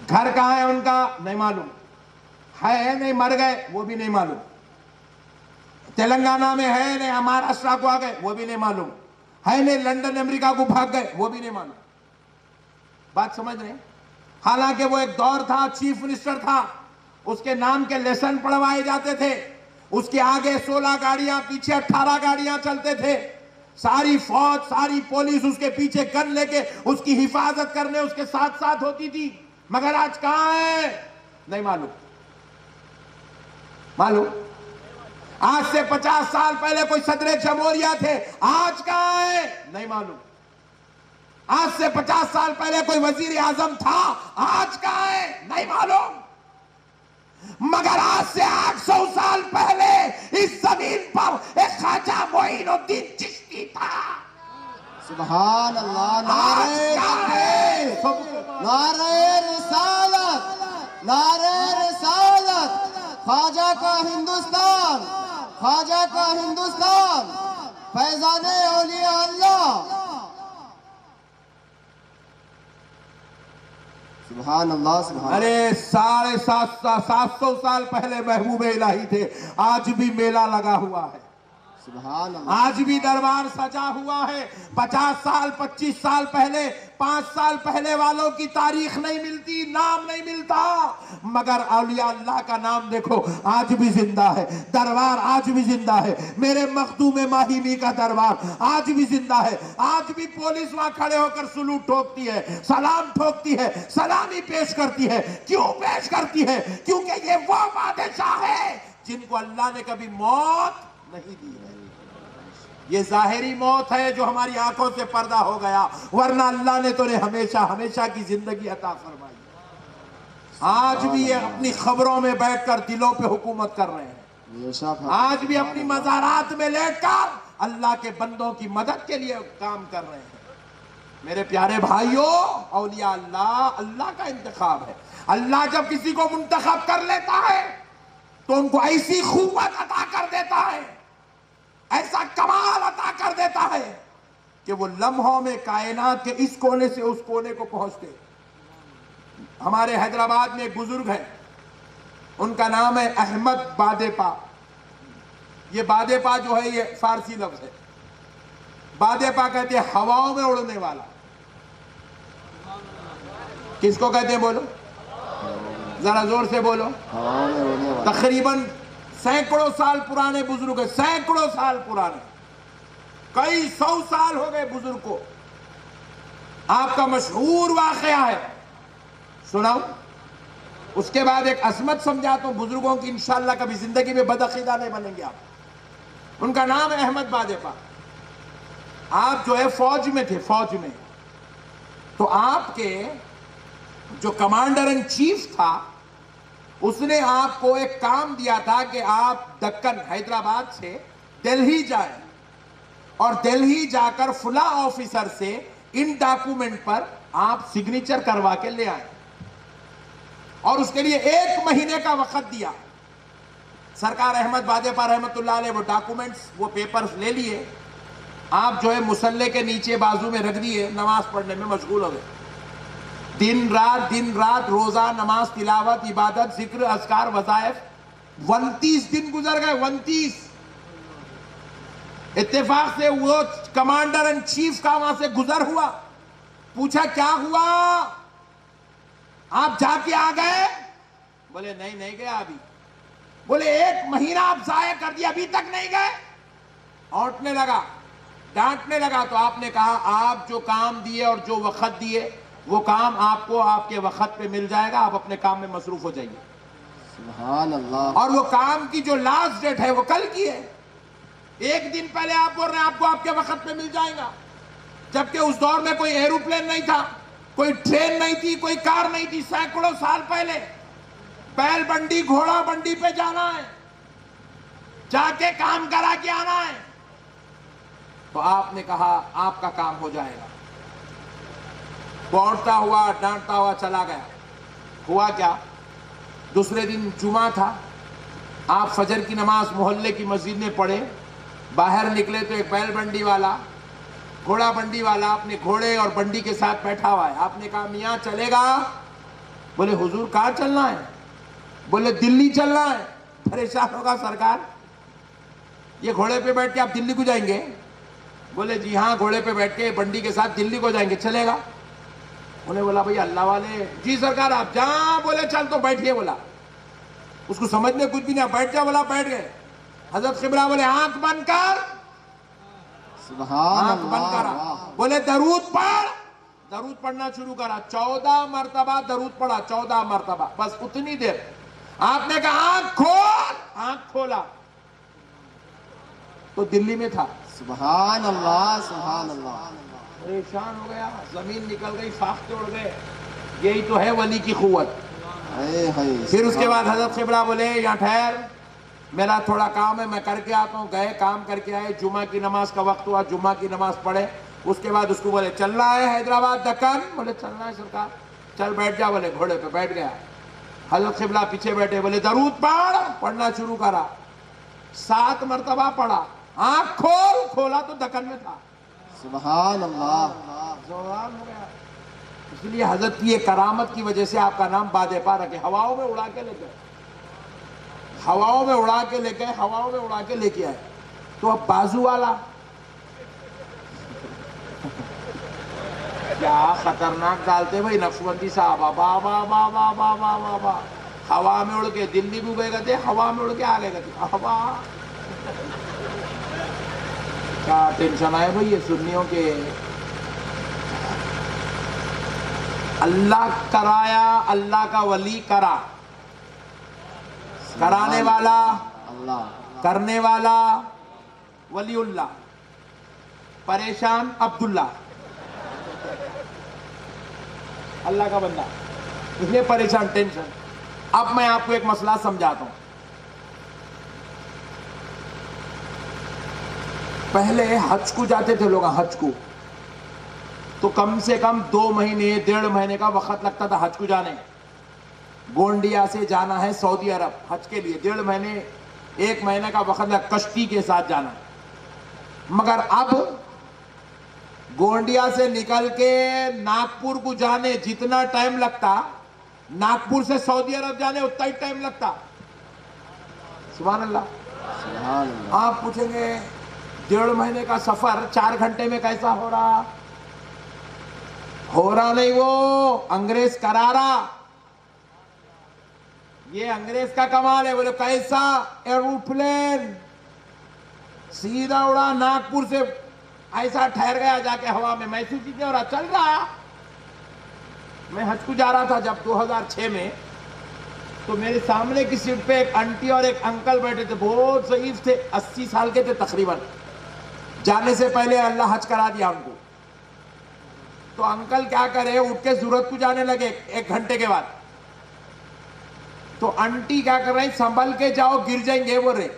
گھر کہاں ہے ان کا نہیں معلوم، ہے نہیں مر گئے وہ بھی نہیں معلوم، تلنگانہ میں ہے نہیں مہاراشٹر کو آ گئے وہ بھی نہیں معلوم، ہے نہیں لندن امریکہ کو بھاگ گئے وہ بھی نہیں معلوم. بات سمجھ رہے ہیں؟ حالانکہ وہ ایک دور تھا، چیف منسٹر تھا، اس کے نام کے لیسن پڑھوائے جاتے تھے، اس کے آگے 16 گاڑیاں پیچھے 18 گاڑیاں چلتے تھے، ساری فوج ساری پولیس اس کے پیچھے گن لے کے اس کی حفاظت کرنے اس کے ساتھ ساتھ ہوتی تھی. مگر آج کہاں ہے نہیں معلوم. آج سے 50 سال پہلے کوئی صدر جمہوریہ تھے، آج کہاں ہے نہیں معلوم. آج سے 50 سال پہلے کوئی وزیر اعظم تھا، آج کہاں ہے نہیں معلوم. مگر آج سے 800 سال پہلے اس زمین پر ایک خواجہ معین الدین چشتی تھا. سبحان اللہ. نعرہ تکبیر، نعرہ رسالت، نعرہ رسالت. خواجہ کا ہندوستان، خواجہ کا ہندوستان، فیضان اولیاء اللہ. سبحان اللہ سبحان. ارے 750 سال پہلے محبوب الہی تھے، آج بھی میلہ لگا ہوا ہے، سبحان اللہ. آج بھی دربار سجا ہوا ہے. 50 سال 25 سال پہلے 5 سال پہلے والوں کی تاریخ نہیں ملتی، نام نہیں ملتا، مگر اولیاء اللہ کا نام دیکھو آج بھی زندہ ہے، دربار آج بھی زندہ ہے. میرے مخدوم ماہیمی کا دربار آج بھی زندہ ہے. آج بھی پولیس وہاں کھڑے ہو کر سلوٹ ٹھوکتی ہے، سلام ٹھوکتی ہے، سلامی پیش کرتی ہے. کیوں پیش کرتی ہے؟ کیونکہ یہ وہ بادشاہ ہے جن کو اللہ نے کبھی موت نہیں دی ہے. یہ ظاہری موت ہے جو ہماری آنکھوں سے پردہ ہو گیا، ورنہ اللہ نے تو نے ہمیشہ ہمیشہ کی زندگی عطا فرمائی. آج بھی یہ اپنی خبروں میں بیٹھ کر دلوں پہ حکومت کر رہے ہیں. آج بھی اپنی مزارات میں لیٹ کر اللہ کے بندوں کی مدد کے لیے کام کر رہے ہیں. میرے پیارے بھائیوں، اولیاء اللہ اللہ کا انتخاب ہے. اللہ جب کسی کو منتخب کر لیتا ہے تو ان کو ایسی قوت عطا کر دیتا ہے، ایسا کمال عطا کر دیتا ہے کہ وہ لمحوں میں کائنات کے اس کونے سے اس کونے کو پہنچتے. ہمارے حیدرآباد میں ایک بزرگ ہیں، ان کا نام ہے احمد بادیپا. یہ بادیپا جو ہے یہ فارسی لفظ ہے. بادیپا کہتے ہیں ہواؤں میں اڑنے والا. کس کو کہتے ہیں بولو ذرا زور سے بولو. تقریباً سینکڑوں سال پرانے بزرگ ہیں، سینکڑوں سال پرانے، کئی 100 سال ہو گئے بزرگ کو. آپ کا مشہور واقعہ ہے، سناؤ. اس کے بعد ایک عظمت سمجھاتا ہوں بزرگوں کی، انشاءاللہ کبھی زندگی میں بدعقیدہ نہیں بنیں گے آپ. ان کا نام ہے احمد بادیپا. آپ جو ہے فوج میں تھے، فوج میں. تو آپ کے جو کمانڈر ان چیف تھا اس نے آپ کو ایک کام دیا تھا کہ آپ دکن حیدرآباد سے دلہی جائیں اور دلہی جا کر فلاں آفیسر سے ان ڈاکومنٹ پر آپ سگنیچر کروا کے لے آئیں. اور اس کے لیے 1 مہینے کا وقت دیا. سرکار احمد بادیپا رحمت اللہ علیہ وہ ڈاکومنٹس وہ پیپرز لے لیے. آپ جو ہے مسلح کے نیچے بازو میں رکھ دیے، نماز پڑھنے میں مشغول ہو گئے. دن رات روزہ، نماز، تلاوت، عبادت، ذکر، اذکار، وظائف. 29 دن گزر گئے. 29. اتفاق سے وہ کمانڈر ان چیف کا وہاں سے گزر ہوا. پوچھا کیا ہوا، آپ جا کے آ گئے؟ بولے نہیں گیا ابھی. بولے 1 مہینہ آپ ضائع کر دیا، ابھی تک نہیں گئے؟ اونٹنے لگا، ڈانٹنے لگا. تو آپ نے کہا آپ جو کام دیے اور جو وقت دیے وہ کام آپ کو آپ کے وقت پہ مل جائے گا، آپ اپنے کام میں مصروف ہو جائیے. سبحان اللہ. اور وہ کام کی جو لاسٹ ڈیٹ ہے وہ کل کی ہے. 1 دن پہلے آپ بول رہے ہیں آپ کو آپ کے وقت پہ مل جائے گا، جبکہ اس دور میں کوئی ایروپلین نہیں تھا، کوئی ٹرین نہیں تھی، کوئی کار نہیں تھی. سینکڑوں سال پہلے بیل بنڈی گھوڑا بنڈی پہ جانا ہے، جا کے کام کرا کے آنا ہے. تو آپ نے کہا آپ کا کام ہو جائے گا. پہنچتا ہوا ڈانٹتا ہوا چلا گیا. ہوا کیا, دوسرے دن جمعہ تھا, آپ فجر کی نماز محلے کی مسجد میں پڑھے, باہر نکلے تو ایک بیل بنڈی والا, گھوڑا بنڈی والا اپنے گھوڑے اور بنڈی کے ساتھ بیٹھا ہوا ہے. آپ نے کہا میاں چلے گا؟ بولے حضور کہاں چلنا ہے؟ بولے دلی چلنا ہے. پریشان ہوگا سرکار, یہ گھوڑے پہ بیٹھ کے آپ دلی کو جائیں گے؟ بولے جی ہاں, گھوڑے پہ بیٹھ کے بنڈی کے ساتھ دلی کو جائیں گے, چلے گا؟ انہیں بولا بھئی اللہ والے, جی سرکار آپ جہاں بولے چل تو بیٹھیے. بولا اس کو سمجھ میں کچھ بھی نہیں, بیٹھ جا. بولا بیٹھ گئے. حضرت قبلہ بولے آنکھ بند کر, سبحان آنکھ بند کرا. اللہ. بولے درود پڑھ. درود پڑھنا شروع کرا, 14 مرتبہ درود پڑھا, 14 مرتبہ, بس اتنی دیر. آپ نے کہا آنکھ کھول, آنکھ کھولا تو دلی میں تھا. سبحان اللہ, سبحان اللہ. پریشان ہو گیا, زمین نکل گئی, فاختے اڑ گئے. یہی تو ہے ولی کی قوت. پھر اس کے بعد حضرت قبلہ بولے یہاں ٹھہر, میرا تھوڑا کام ہے, میں کر کے آتا ہوں. گئے, کام کر کے آئے, جمعہ کی نماز کا وقت ہوا, جمعہ کی نماز پڑھے. اس کے بعد اس کو بولے چلنا ہے حیدرآباد دکن؟ بولے چلنا ہے سرکار. چل بیٹھ جا. بولے گھوڑے پہ بیٹھ گیا. حضرت قبلہ پیچھے بیٹھے, بولے درود پڑھ. پڑھنا شروع کرا, 7 مرتبہ پڑھا. آنکھ کھول, کھولا تو دکن میں تھا. سبحان اللہ. زوال ہو گیا. اس لیے حضرت کی یہ کرامت کی وجہ سے آپ کا نام باد پا رکھے. ہواؤں میں اڑا کے لے گئے, ہواؤں میں اڑا کے لے گئے, ہواؤں میں اڑا کے لے کے آئے. تو اب بازو والا کیا خطرناک ڈالتے بھائی نقشبندی صاحب. بابا بابا بابا بابا, ہوا میں اڑ کے دلی بھی گئے گئے, ہوا میں اڑ کے آگے گئے. ہوا کیا ٹینشن آئے بھائی یہ سنیوں کے. اللہ کرایا, اللہ کا ولی کرا, کرانے والا, اللہ, کرنے والا ولی اللہ. پریشان عبداللہ, اللہ کا بندہ, اس لیے پریشان, ٹینشن. اب میں آپ کو ایک مسئلہ سمجھاتا ہوں. پہلے حج کو جاتے تھے لوگ, حج کو تو کم سے کم 2 مہینے 1.5 مہینے کا وقت لگتا تھا حج کو جانے. گونڈیا سے جانا ہے سعودی عرب حج کے لیے, 1.5 مہینے 1 مہینے کا وقت لگتا, کشتی کے ساتھ جانا. مگر اب گونڈیا سے نکل کے ناگپور کو جانے جتنا ٹائم لگتا, ناگپور سے سعودی عرب جانے اتنا ہی ٹائم لگتا. سبحان اللہ. سبحان اللہ. آپ پوچھیں گے 1.5 مہینے کا سفر 4 گھنٹے میں کیسا ہو رہا؟ ہو رہا نہیں, وہ انگریز کرا رہا. یہ انگریز کا کمال ہے. بولے کیسا؟ ایروپلین سیدھا اڑا ناگپور سے, ایسا ٹھہر گیا جا کے ہوا میں, محسوس ہی نہیں ہو رہا, چل رہا. میں حج کو جا رہا تھا جب 2006 میں, تو میرے سامنے کی سیٹ پہ ایک انٹی اور ایک انکل بیٹھے تھے, بہت ضعیف تھے, 80 سال کے تھے تقریباً. جانے سے پہلے اللہ حج کرا دیا ہم کو. تو انکل کیا کرے, اٹھ کے ضرورت کو جانے لگے 1 گھنٹے کے بعد. تو انٹی کیا کر رہے, سنبھل کے جاؤ گر جائیں گے بول رہے.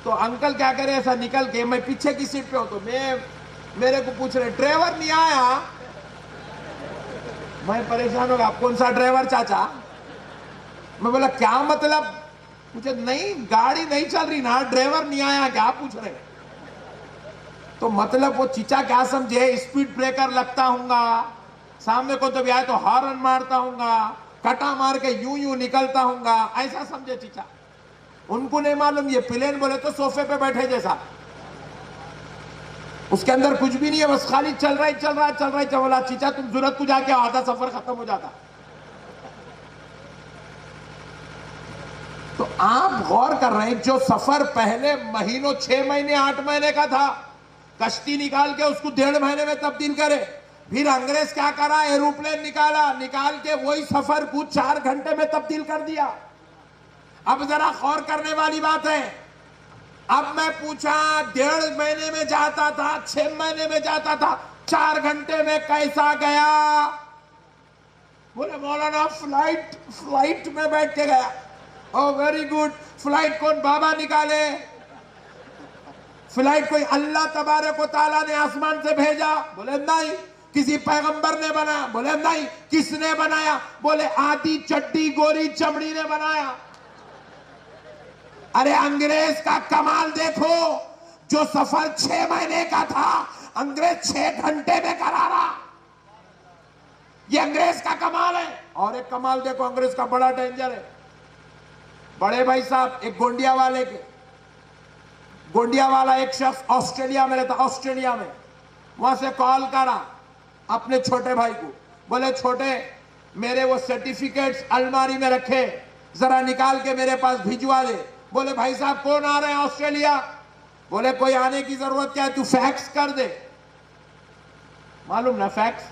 تو انکل کیا کرے, ایسا نکل کے, میں پیچھے کی سیٹ پہ ہوں, تو میرے کو پوچھ رہے ڈرائیور نہیں آیا. میں پریشان ہو گیا, آپ کون سا ڈرائیور چاچا؟ میں بولا کیا مطلب؟ پوچھے نہیں گاڑی نہیں چل رہی نا, ڈرائیور نہیں آیا, کیا پوچھ رہے؟ تو مطلب وہ چچا کیا سمجھے, اسپیڈ بریکر لگتا ہوں گا, سامنے کو تو بھی آئے تو ہارن مارتا ہوں گا, کٹا مار کے یوں نکلتا ہوں گا, ایسا سمجھے چچا. ان کو نہیں معلوم یہ پلین بولے تو صوفے پہ بیٹھے جیسا, اس کے اندر کچھ بھی نہیں ہے, بس خالی چل رہا ہے. بولا چچا تم ضرورت کو جا کے آدھا سفر ختم ہو جاتا. تو آپ غور کر رہے ہیں, جو سفر پہلے مہینوں 6 مہینے 8 مہینے کا تھا, کشتی نکال کے اس کو 1.5 مہینے میں تبدیل کرے. پھر انگریز کیا کرا, ایروپلین نکال کے وہی سفر کو 4 گھنٹے میں تبدیل کر دیا. اب ذرا غور کرنے والی بات ہے, اب میں پوچھا 1.5 مہینے میں جاتا تھا, 6 مہینے میں جاتا تھا, 4 گھنٹے میں کیسا گیا؟ بولے مولانا فلائٹ میں بیٹھ کے گیا. او ویری گڈ. فلائٹ کون بابا نکالے؟ فلائٹ کوئی اللہ تبارک و تعالیٰ نے آسمان سے بھیجا؟ بولے نہیں. کسی پیغمبر نے بنایا؟ بولے نہیں. کس نے بنایا؟ بولے آدھی چڈی گوری چمڑی نے بنایا. ارے انگریز کا کمال دیکھو، جو سفر 6 مہینے کا تھا انگریز 6 گھنٹے میں کرا رہا. یہ انگریز کا کمال ہے. اور ایک کمال دیکھو انگریز کا بڑا ڈینجر ہے. بڑے بھائی صاحب، ایک گونڈیا والا ایک شخص آسٹریلیا میں رہتا، آسٹریلیا میں. وہاں سے کال کرا اپنے چھوٹے بھائی کو، بولے چھوٹے میرے وہ سرٹیفکیٹس الماری میں رکھے، ذرا نکال کے میرے پاس بھیجوا دے. بولے بھائی صاحب کون آ رہے ہیں آسٹریلیا؟ بولے کوئی آنے کی ضرورت کیا ہے، تو فیکس کر دے. معلوم نا فیکس؟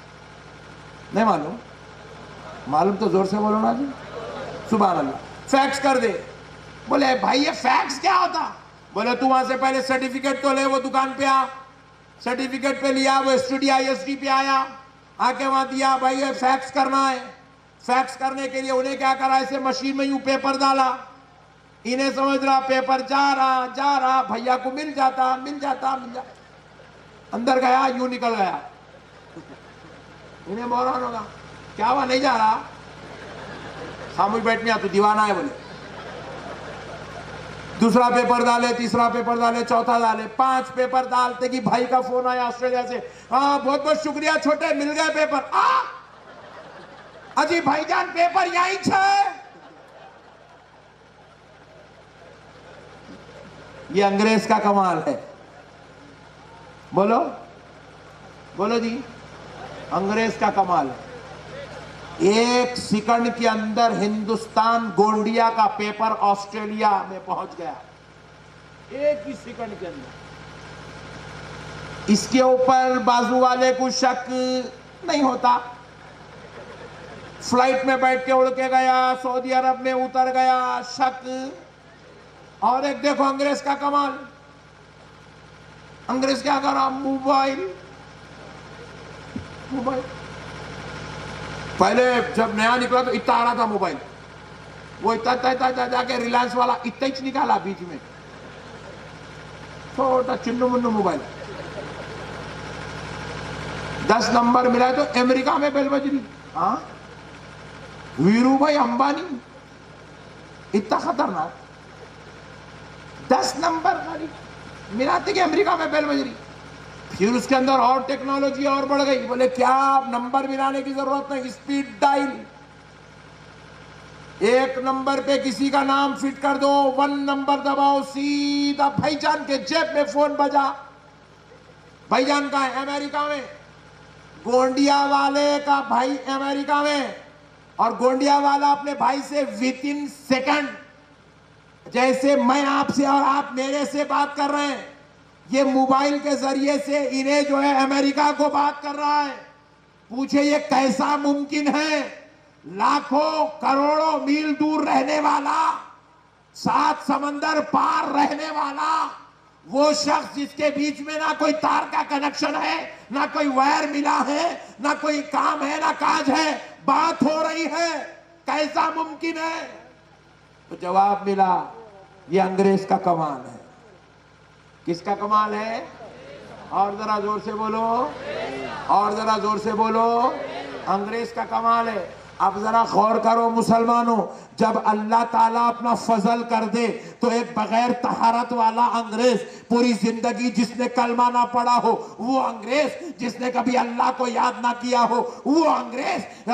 نہیں معلوم؟ معلوم تو زور سے بولو نا جی. سبحان اللہ. فیکس کر دے. بولے بھائی یہ فیکس کیا ہوتا؟ بولے تو وہاں سے پہلے سرٹیفکیٹ تو لے، وہ دکان پہ آ، سرٹیفکیٹ پہ لیا، وہ STD پہ آیا، آ کے وہاں دیا، بھائی یہ فیکس کرنا ہے. فیکس کرنے کے لیے انہیں کیا کرا، ایسے مشین میں یوں پیپر ڈالا. انہیں سمجھ رہا پیپر جا رہا، بھیا کو مل جاتا. اندر گیا، یوں نکل گیا. انہیں موران ہوگا، کیا ہوا نہیں جا رہا؟ خاموش بیٹھنے تو دیوانہ ہے. بولے دوسرا پیپر ڈالے، تیسرا پیپر ڈالے، چوتھا ڈالے، 5 پیپر ڈالتے کہ بھائی کا فون آیا آسٹریلیا سے. ہاں بہت بہت شکریہ چھوٹے، مل گئے پیپر. اجی بھائی جان پیپر یہی چھے. یہ انگریز کا کمال ہے. بولو جی، انگریز کا کمال ہے. 1 سیکنڈ کے اندر ہندوستان گونڈیا کا پیپر آسٹریلیا میں پہنچ گیا. 1 ہی سیکنڈ کے اندر. اس کے اوپر بازو والے کو شک نہیں ہوتا. فلائٹ میں بیٹھ کے اڑ کے گیا، سعودی عرب میں اتر گیا، شک. اور ایک دیکھو انگریز کا کمال. انگریز کیا کرا؟ موبائل. پہلے جب نیا نکلا تو اتنا آ رہا تھا موبائل، وہ اتنا جا کے ریلائنس والا اتنا ہی نکالا بیچ میں، چھوٹا چنو منو موبائل. 10 نمبر ملا تو امریکہ میں بیل بج رہی. ہاں ویرو بھائی امبانی اتنا خطرناک. 10 نمبر ملاتے کہ امریکہ میں بیل بج رہی. پھر اس کے اندر اور ٹیکنالوجی اور بڑھ گئی. بولے کیا نمبر ملانے کی ضرورت نہیں، اسپیڈ ڈائل. 1 نمبر پہ کسی کا نام فٹ کر دو، 1 نمبر دباؤ، سیدھا بھائی جان کے جیب میں فون بجا. بھائی جان کا ہے امریکہ میں، گونڈیا والے کا بھائی امریکہ میں، اور گونڈیا والا اپنے بھائی سے within سیکنڈ، جیسے میں آپ سے اور آپ میرے سے بات کر رہے ہیں، یہ موبائل کے ذریعے سے انہیں جو ہے امریکہ کو بات کر رہا ہے. پوچھے یہ کیسا ممکن ہے؟ لاکھوں کروڑوں میل دور رہنے والا، 7 سمندر پار رہنے والا وہ شخص جس کے بیچ میں نہ کوئی تار کا کنیکشن ہے، نہ کوئی وائر ملا ہے، نہ کوئی کام ہے، نہ کاج ہے، بات ہو رہی ہے، کیسا ممکن ہے؟ تو جواب ملا یہ انگریز کا کمال ہے. کس کا کمال ہے؟ اور ذرا زور سے بولو، اور ذرا زور سے بولو. انگریز کا کمال ہے. اب ذرا غور کرو مسلمانوں، جب اللہ تعالیٰ اپنا فضل کر دے تو ایک بغیر طہارت والا انگریز، پوری زندگی جس نے کلمہ نہ پڑھا ہو وہ انگریز، جس نے کبھی اللہ کو یاد نہ کیا ہو وہ انگریز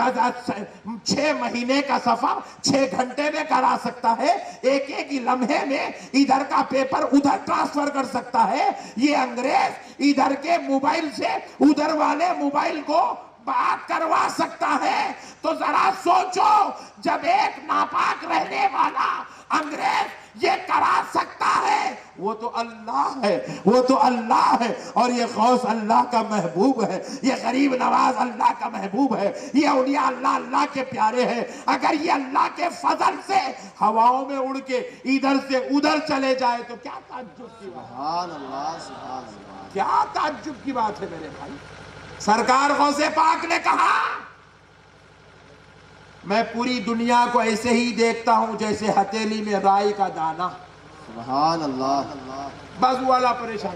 6 مہینے کا سفر 6 گھنٹے میں کرا سکتا ہے. ایک لمحے میں ادھر کا پیپر ادھر ٹرانسفر کر سکتا ہے. یہ انگریز ادھر کے موبائل سے ادھر والے موبائل کو بات کروا سکتا ہے. تو ذرا سوچو، جب ایک ناپاک رہنے والا انگریز یہ کرا سکتا ہے، وہ تو اللہ ہے، وہ تو اللہ ہے. اور یہ غوث اللہ کا محبوب ہے، یہ غریب نواز اللہ کا محبوب ہے، یہ اولیاء اللہ اللہ کے پیارے ہیں. اگر یہ اللہ کے فضل سے ہواؤں میں اڑ کے ادھر سے ادھر چلے جائے تو کیا تعجب کی بات، سبحان اللہ، سبحان اللہ. کیا تعجب کی بات ہے میرے بھائی. سرکار غوث پاک نے کہا میں پوری دنیا کو ایسے ہی دیکھتا ہوں جیسے ہتھیلی میں رائی کا دانہ. سبحان اللہ. بازو والا پریشان،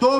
2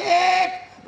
1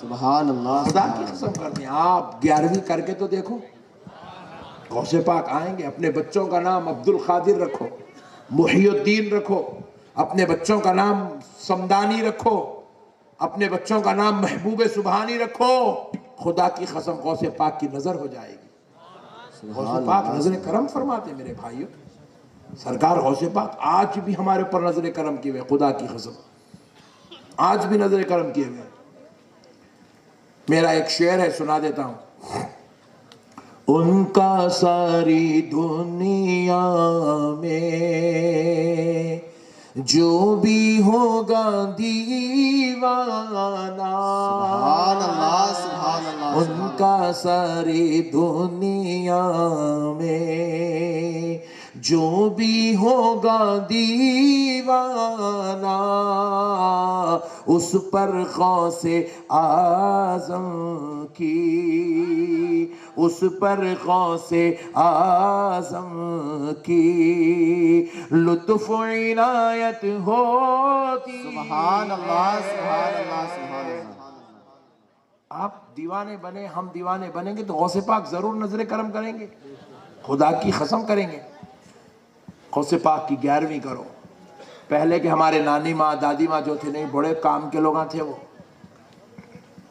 سبحان اللہ خدا کی قسم کرتے ہیں. آپ 11ویں کر کے تو دیکھو, غوث پاک آئیں گے. اپنے بچوں کا نام عبد القادر رکھو, محی الدین رکھو, اپنے بچوں کا نام سمدانی رکھو, اپنے بچوں کا نام محبوب سبحانی رکھو. خدا کی قسم غوث پاک کی نظر ہو جائے گی. غوث پاک نظر کرم فرماتے میرے بھائیوں. سرکار غوث پاک آج بھی ہمارے اوپر نظر کرم کیے ہوئے, خدا کی قسم آج بھی نظر کرم کیے ہوئے. میرا ایک شعر ہے, سنا دیتا ہوں. ان کا ساری دنیا میں جو بھی ہوگا دیوانہ, سبحان اللہ سبحان اللہ. ان کا ساری دنیا میں جو بھی ہوگا دیوانہ, اس پر غوث اعظم کی, اس پر غوث اعظم کی لطف عنایت ہوتی. سبحان اللہ سبحان اللہ سبحان اللہ. آپ دیوانے بنے, ہم دیوانے بنیں گے تو غوث پاک ضرور نظر کرم کریں گے, خدا کی قسم کریں گے. غوث پاک کی 11ویں کرو. پہلے کہ ہمارے نانی ماں دادی ماں جو تھے, نہیں بڑے کام کے لوگاں تھے وہ.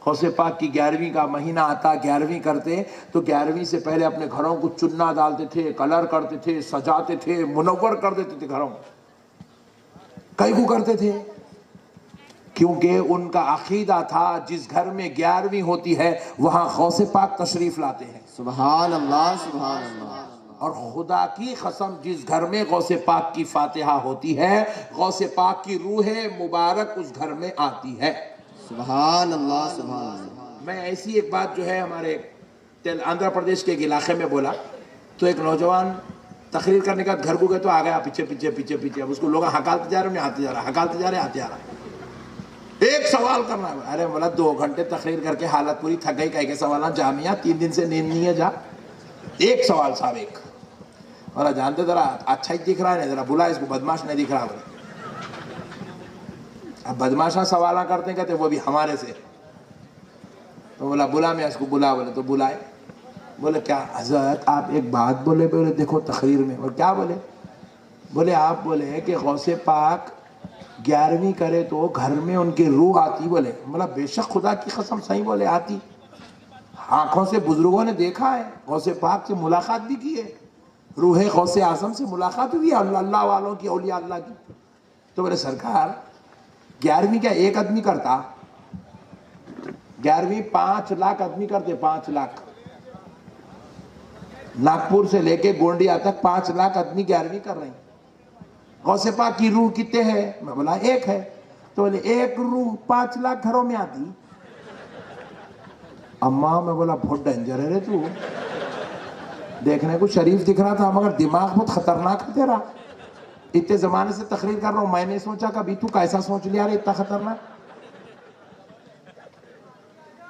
غوث پاک کی 11ویں کا مہینہ آتا, 11ویں کرتے تو 11ویں سے پہلے اپنے گھروں کو چننا ڈالتے تھے, کلر کرتے تھے, سجاتے تھے, منور کر دیتے تھے گھروں. کئی کو کرتے تھے کیونکہ ان کا عقیدہ تھا جس گھر میں 11ویں ہوتی ہے وہاں غوث پاک تشریف لاتے ہیں. سبحان اللہ سبحان اللہ. اور خدا کی قسم جس گھر میں غوث پاک کی فاتحہ ہوتی ہے, غوث پاک کی روح مبارک اس گھر میں آتی ہے. سبحان اللہ سبحان اللہ. میں ایسی ایک بات جو ہے ہمارے آندھرا پردیش کے ایک علاقے میں بولا, تو ایک نوجوان تقریر کرنے کا گھر کو گئے تو آ گیا پیچھے پیچھے پیچھے پیچھے. اب اس کو لوگ ہکالتے جا رہے, انہیں آتے جا رہا, ہکالتے جا رہے, آتے جا رہا. ایک سوال کرنا ہے. ارے بولا 2 گھنٹے تقریر کر کے حالت پوری تھک گئی, کہہ کے سوالات جامعہ 3 دن سے نیند نہیں ہے جا. ایک سوال صاحب ایک. بولا جانتے ذرا اچھا ہی دکھ رہا ہے, نہیں ذرا بلا اس کو بدماش نہیں دکھ رہا. بولا اب بدماشاں سوالہ کرتے ہیں, کہتے وہ بھی ہمارے سے. تو بولا بلا میں اس کو بلا. بولے تو بلائے. بولے کیا حضرت آپ ایک بات بولے. بولے دیکھو تقریر میں. اور کیا بولے؟ بولے آپ بولے کہ غوث پاک 11ویں کرے تو گھر میں ان کی روح آتی. بولے بولا بے شک خدا کی قسم صحیح بولے آتی. آنکھوں سے بزرگوں نے دیکھا ہے, غوث پاک سے ملاقات بھی کی ہے, روح غوث اعظم سے ملاقات ہوئی ہے, اللہ والوں کی, اولیاء اللہ کی. تو بولے سرکار 11ویں کیا ایک آدمی کرتا؟ 11ویں 5 لاکھ آدمی کرتے, 5 لاکھ. ناگپور سے لے کے گونڈیا تک 5 لاکھ آدمی 11ویں کر رہے ہیں. غوث پاک کی روح کتنے ہے؟ میں بولا ایک ہے. تو بولے ایک روح 5 لاکھ گھروں میں آتی. اماں میں بولا بہت ڈینجر ہے رے تو, دیکھنے کو شریف دکھ رہا تھا مگر دماغ بہت خطرناک ہے تیرا. اتنے زمانے سے تقریر کر رہا ہوں, میں نے سوچا کبھی تو کیسا سوچ لیا رے اتنا خطرناک.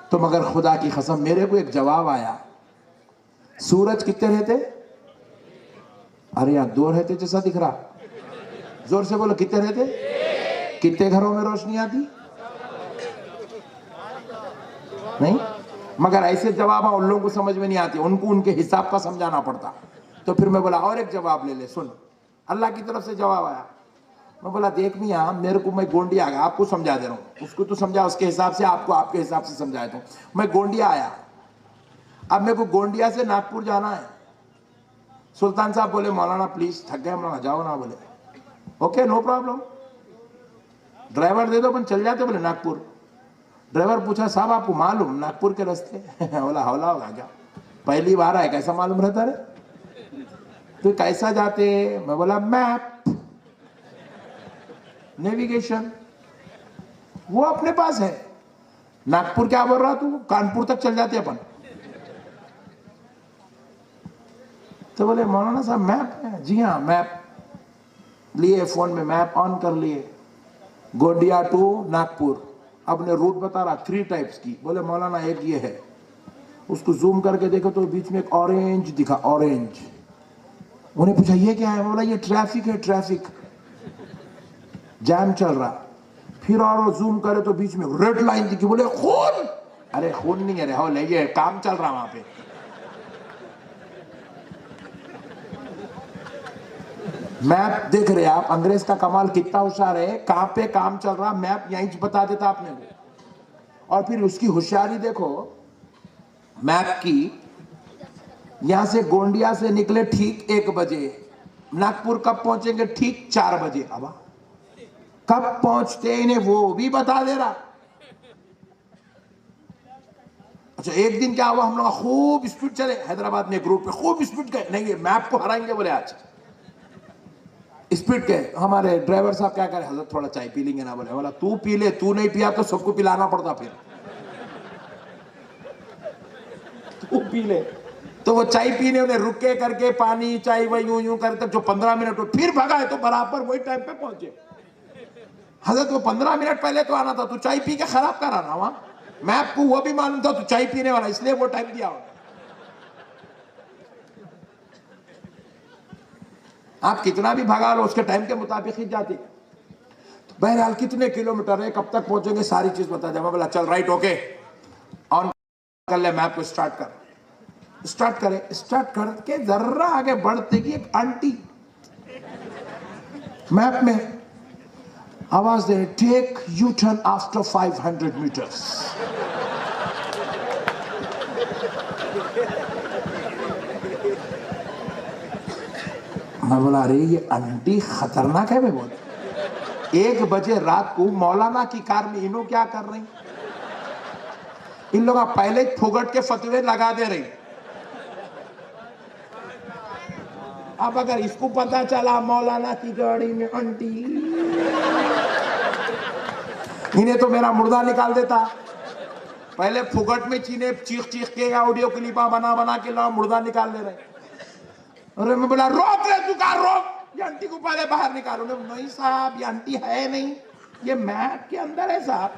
تو مگر خدا کی قسم میرے کو ایک جواب آیا. سورج کتنے رہتے؟ ارے یار 2 رہتے جیسا دکھ رہا. زور سے بولو کتنے رہتے؟ کتنے گھروں میں روشنی آتی؟ نہیں, مگر ایسے جواب ان لوگوں کو سمجھ میں نہیں آتے, ان کو ان کے حساب کا سمجھانا پڑتا. تو پھر میں بولا اور ایک جواب لے لے, سن. اللہ کی طرف سے جواب آیا. میں بولا دیکھ میاں میرے کو, میں گونڈیا آ گیا, آپ کو سمجھا دے رہا ہوں, اس کو تو سمجھا اس کے حساب سے, آپ کو آپ کے حساب سے سمجھایا. تو میں گونڈیا آیا, اب میرے کو گونڈیا سے ناگپور جانا ہے. سلطان صاحب بولے مولانا پلیز تھک گئے مولانا, جاؤ نا. بولے اوکے نو پرابلم, ڈرائیور دے دو پن چل جاتے. بولے ناگپور. ڈرائیور پوچھا صاحب آپ کو معلوم ناگپور کے رستے؟ بولا حولا ہوگا کیا, پہلی بار آئے, کیسا معلوم رہتا رے؟ تو کیسا جاتے؟ میں بولا میپ, نیویگیشن وہ اپنے پاس ہے. ناگپور کیا بول رہا تو, کانپور تک چل جاتے اپن. تو بولے مولانا صاحب میپ ہے. جی ہاں میپ لیے, فون میں میپ آن کر لیے, گونڈیا ٹو ناگپور. اپنے روٹ بتا رہا 3 ٹائپس کی. بولے مولانا ایک یہ ہے, اس کو زوم کر کے دیکھو تو بیچ میں ایک اورینج دکھا, اورینج. انہیں پوچھا یہ کیا ہے؟ بولا یہ ٹریفک ہے, ٹریفک جام چل رہا. پھر اور زوم کرے تو بیچ میں ریڈ لائن دکھی. بولے خون. ارے خون نہیں ہے راہل، یہ کام چل رہا وہاں پہ. میپ دیکھ رہے آپ، انگریز کا کمال کتنا ہوشیار ہے، کہاں پہ کام چل رہا میپ یہیں بتا دیتا آپ نے. اور پھر اس کی ہوشیاری دیکھو میپ کی. یہاں سے گونڈیا سے نکلے ٹھیک 1 بجے، ناگپور کب پہنچیں گے؟ ٹھیک 4 بجے. ابا کب پہنچتے انہیں وہ بھی بتا دے رہا. اچھا ایک دن کیا ہوا، ہم لوگ خوب اسپیڈ چلے حیدرآباد میں گروپ پہ، خوب اسپیڈ گئے. نہیں یہ میپ کو ہرائیں گے بولے آج اسپیڈ گئے. ہمارے ڈرائیور صاحب کیا کرے، حضرت تھوڑا چائے پی لیں گے نا. بولے بولا تو پی لے، تو نہیں پیا تو سب کو پلانا پڑتا. پھر تو پی لے. تو وہ چائے پینے انہیں رکے کر کے پانی چائے وہ یوں یوں کرتے جو 15 منٹ پھر بھگا ہے تو برابر وہی ٹائم پہ پہنچے. حضرت وہ 15 منٹ پہلے تو آنا تھا، تو چائے پی کے خراب کر آنا. وہاں میپ کو وہ بھی معلوم تھا تو چائے پینے والا، اس لیے وہ ٹائم دیا. آپ کتنا بھی بھگا لو اس کے ٹائم کے مطابق ہی جاتے. بہرحال کتنے کلومیٹر ہے، کب تک پہنچیں گے، ساری چیز بتا دیں. میں بولا چل رائٹ اوکے آن کر لے، میپ کو اسٹارٹ کر. اسٹارٹ کرے، اسٹارٹ کر کے ذرا آگے بڑھتے گی ایک آنٹی میپ میں آواز دے، take U turn after 500 metres. میں بولا ارے یہ آنٹی خطرناک ہے. میں بولا 1 بجے رات کو مولانا کی کار میں انہوں کیا کر رہی، ان لوگ پہلے پھگٹ کے فتوے لگا دے رہی. اب اگر اس کو پتا چلا مولانا کی گاڑی میں آنٹی، انہیں تو میرا مردہ نکال دیتا. پہلے پھگٹ میں چینے چیخ چیخ کے آڈیو کلپاں بنا بنا کے لوگ مردہ نکال دے رہے. اور میں بولا روک رہے تو کار روک، یہ آنٹی کو پہلے باہر نکالو. نہیں صاحب یہ آنٹی ہے نہیں، یہ میپ کے اندر ہے صاحب.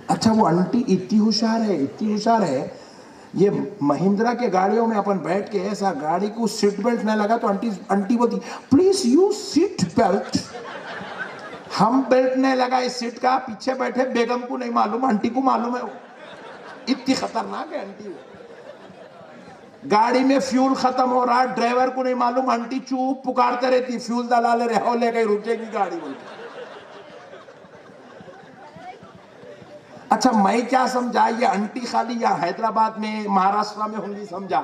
اچھا وہ آنٹی اتنی ہوشیار ہے، اتنی ہوشیار ہے. یہ مہندرا کے گاڑیوں میں اپن بیٹھ کے ایسا گاڑی کو سیٹ بیلٹ نہیں لگا تو آنٹی بولتی پلیز یو سیٹ بیلٹ. ہم بیلٹ نہیں لگا اس سیٹ کا، پیچھے بیٹھے بیگم کو نہیں معلوم، آنٹی کو معلوم ہے. اتنی خطرناک ہے آنٹی. گاڑی میں فیول ختم ہو رہا، ڈرائیور کو نہیں معلوم، آنٹی چوپ پکارتے رہتی فیول ڈلا لے رہے ہو، لے گئی رکے گی گاڑی بولتی. اچھا میں کیا سمجھا، یہ آنٹی خالی یا حیدرآباد میں مہاراشٹر میں ہوں گی سمجھا.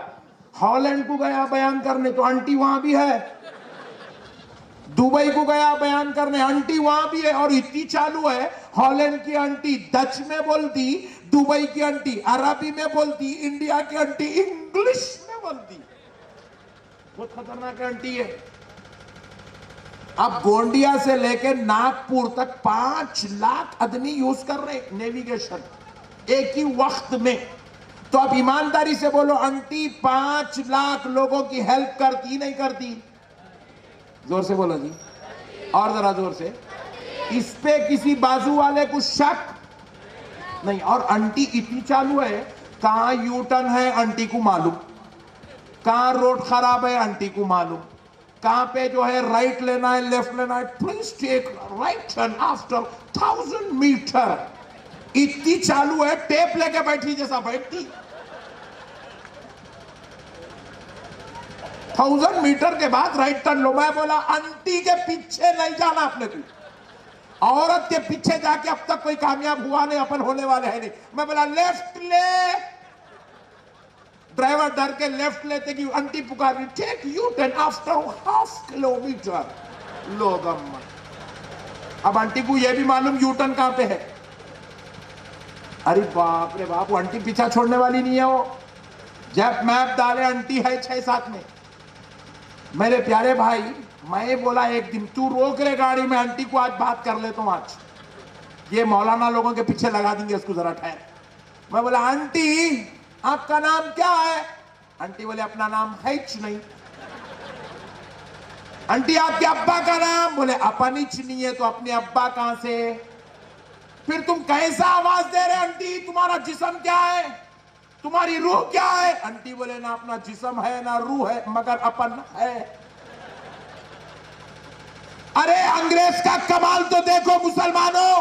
ہالینڈ کو گیا بیان کرنے تو آنٹی وہاں بھی ہے. دبئی کو گیا بیان کرنے، آنٹی وہاں بھی ہے. اور اتنی چالو ہے، ہالینڈ کی آنٹی ڈچ میں بولتی، دبئی کی آنٹی عربی میں بولتی، انڈیا کی آنٹی انگلش میں بولتی. بہت خطرناک آنٹی ہے. اب گونڈیا سے لے کے ناگپور تک 5 لاکھ آدمی یوز کر رہے نیویگیشن ایک ہی وقت میں. تو اب ایمانداری سے بولو آنٹی 5 لاکھ لوگوں کی ہیلپ کرتی نہیں کرتی؟ زور سے بولو جی، اور ذرا زور سے. اس پہ کسی بازو والے کو شک نہیں. اور آنٹی اتنی چالو ہے، کہاں یو ٹرن ہے آنٹی کو معلوم، کہاں روڈ خراب ہے آنٹی کو معلوم، کہاں پہ جو ہے رائٹ لینا ہے لیفٹ لینا ہے، please take right turn after 1000 meter. اتنی چالو ہے، ٹیپ لے کے بیٹھی جیسا بیٹھتی. 1000 میٹر کے بعد رائٹ ٹرن لو. میں بولا آنٹی کے پیچھے نہیں جانا اپنے کو، عورت کے پیچھے جا کے اب تک کوئی کامیاب ہوا نہیں، اپن ہونے والے ہیں نہیں. میں بولا لیفٹ لے، ڈرائیور ڈر کے لیفٹ لیتے کہ آنٹی پکار رہی، ٹیک یو ٹرن آفٹر 1/2 کلومیٹر. لوگ اب آنٹی کو یہ بھی معلوم یو ٹرن کہاں پہ ہے. ارے باپ رے باپ، وہ آنٹی پیچھا چھوڑنے والی نہیں ہے. وہ جب میپ ڈالے آنٹی ہے 6-7 میں. میرے پیارے بھائی میں بولا ایک دن تو روک رہے گاڑی میں، آنٹی کو آج بات کر لیتا ہوں. آج یہ مولانا لوگوں کے پیچھے لگا دیں گے اس کو، ذرا ٹھہر. میں بولا آنٹی آپ کا نام کیا ہے؟ آنٹی بولے اپنا نام ہیچ نہیں. آنٹی آپ کے ابا کا نام؟ بولے اپنیچ نہیں ہے تو اپنے ابا کہاں سے؟ پھر تم کیسا آواز دے رہے آنٹی؟ تمہارا جسم کیا ہے، تمہاری روح کیا ہے؟ آنٹی بولے نہ اپنا جسم ہے نہ روح ہے، مگر اپن ہے. ارے انگریز کا کمال تو دیکھو مسلمانوں.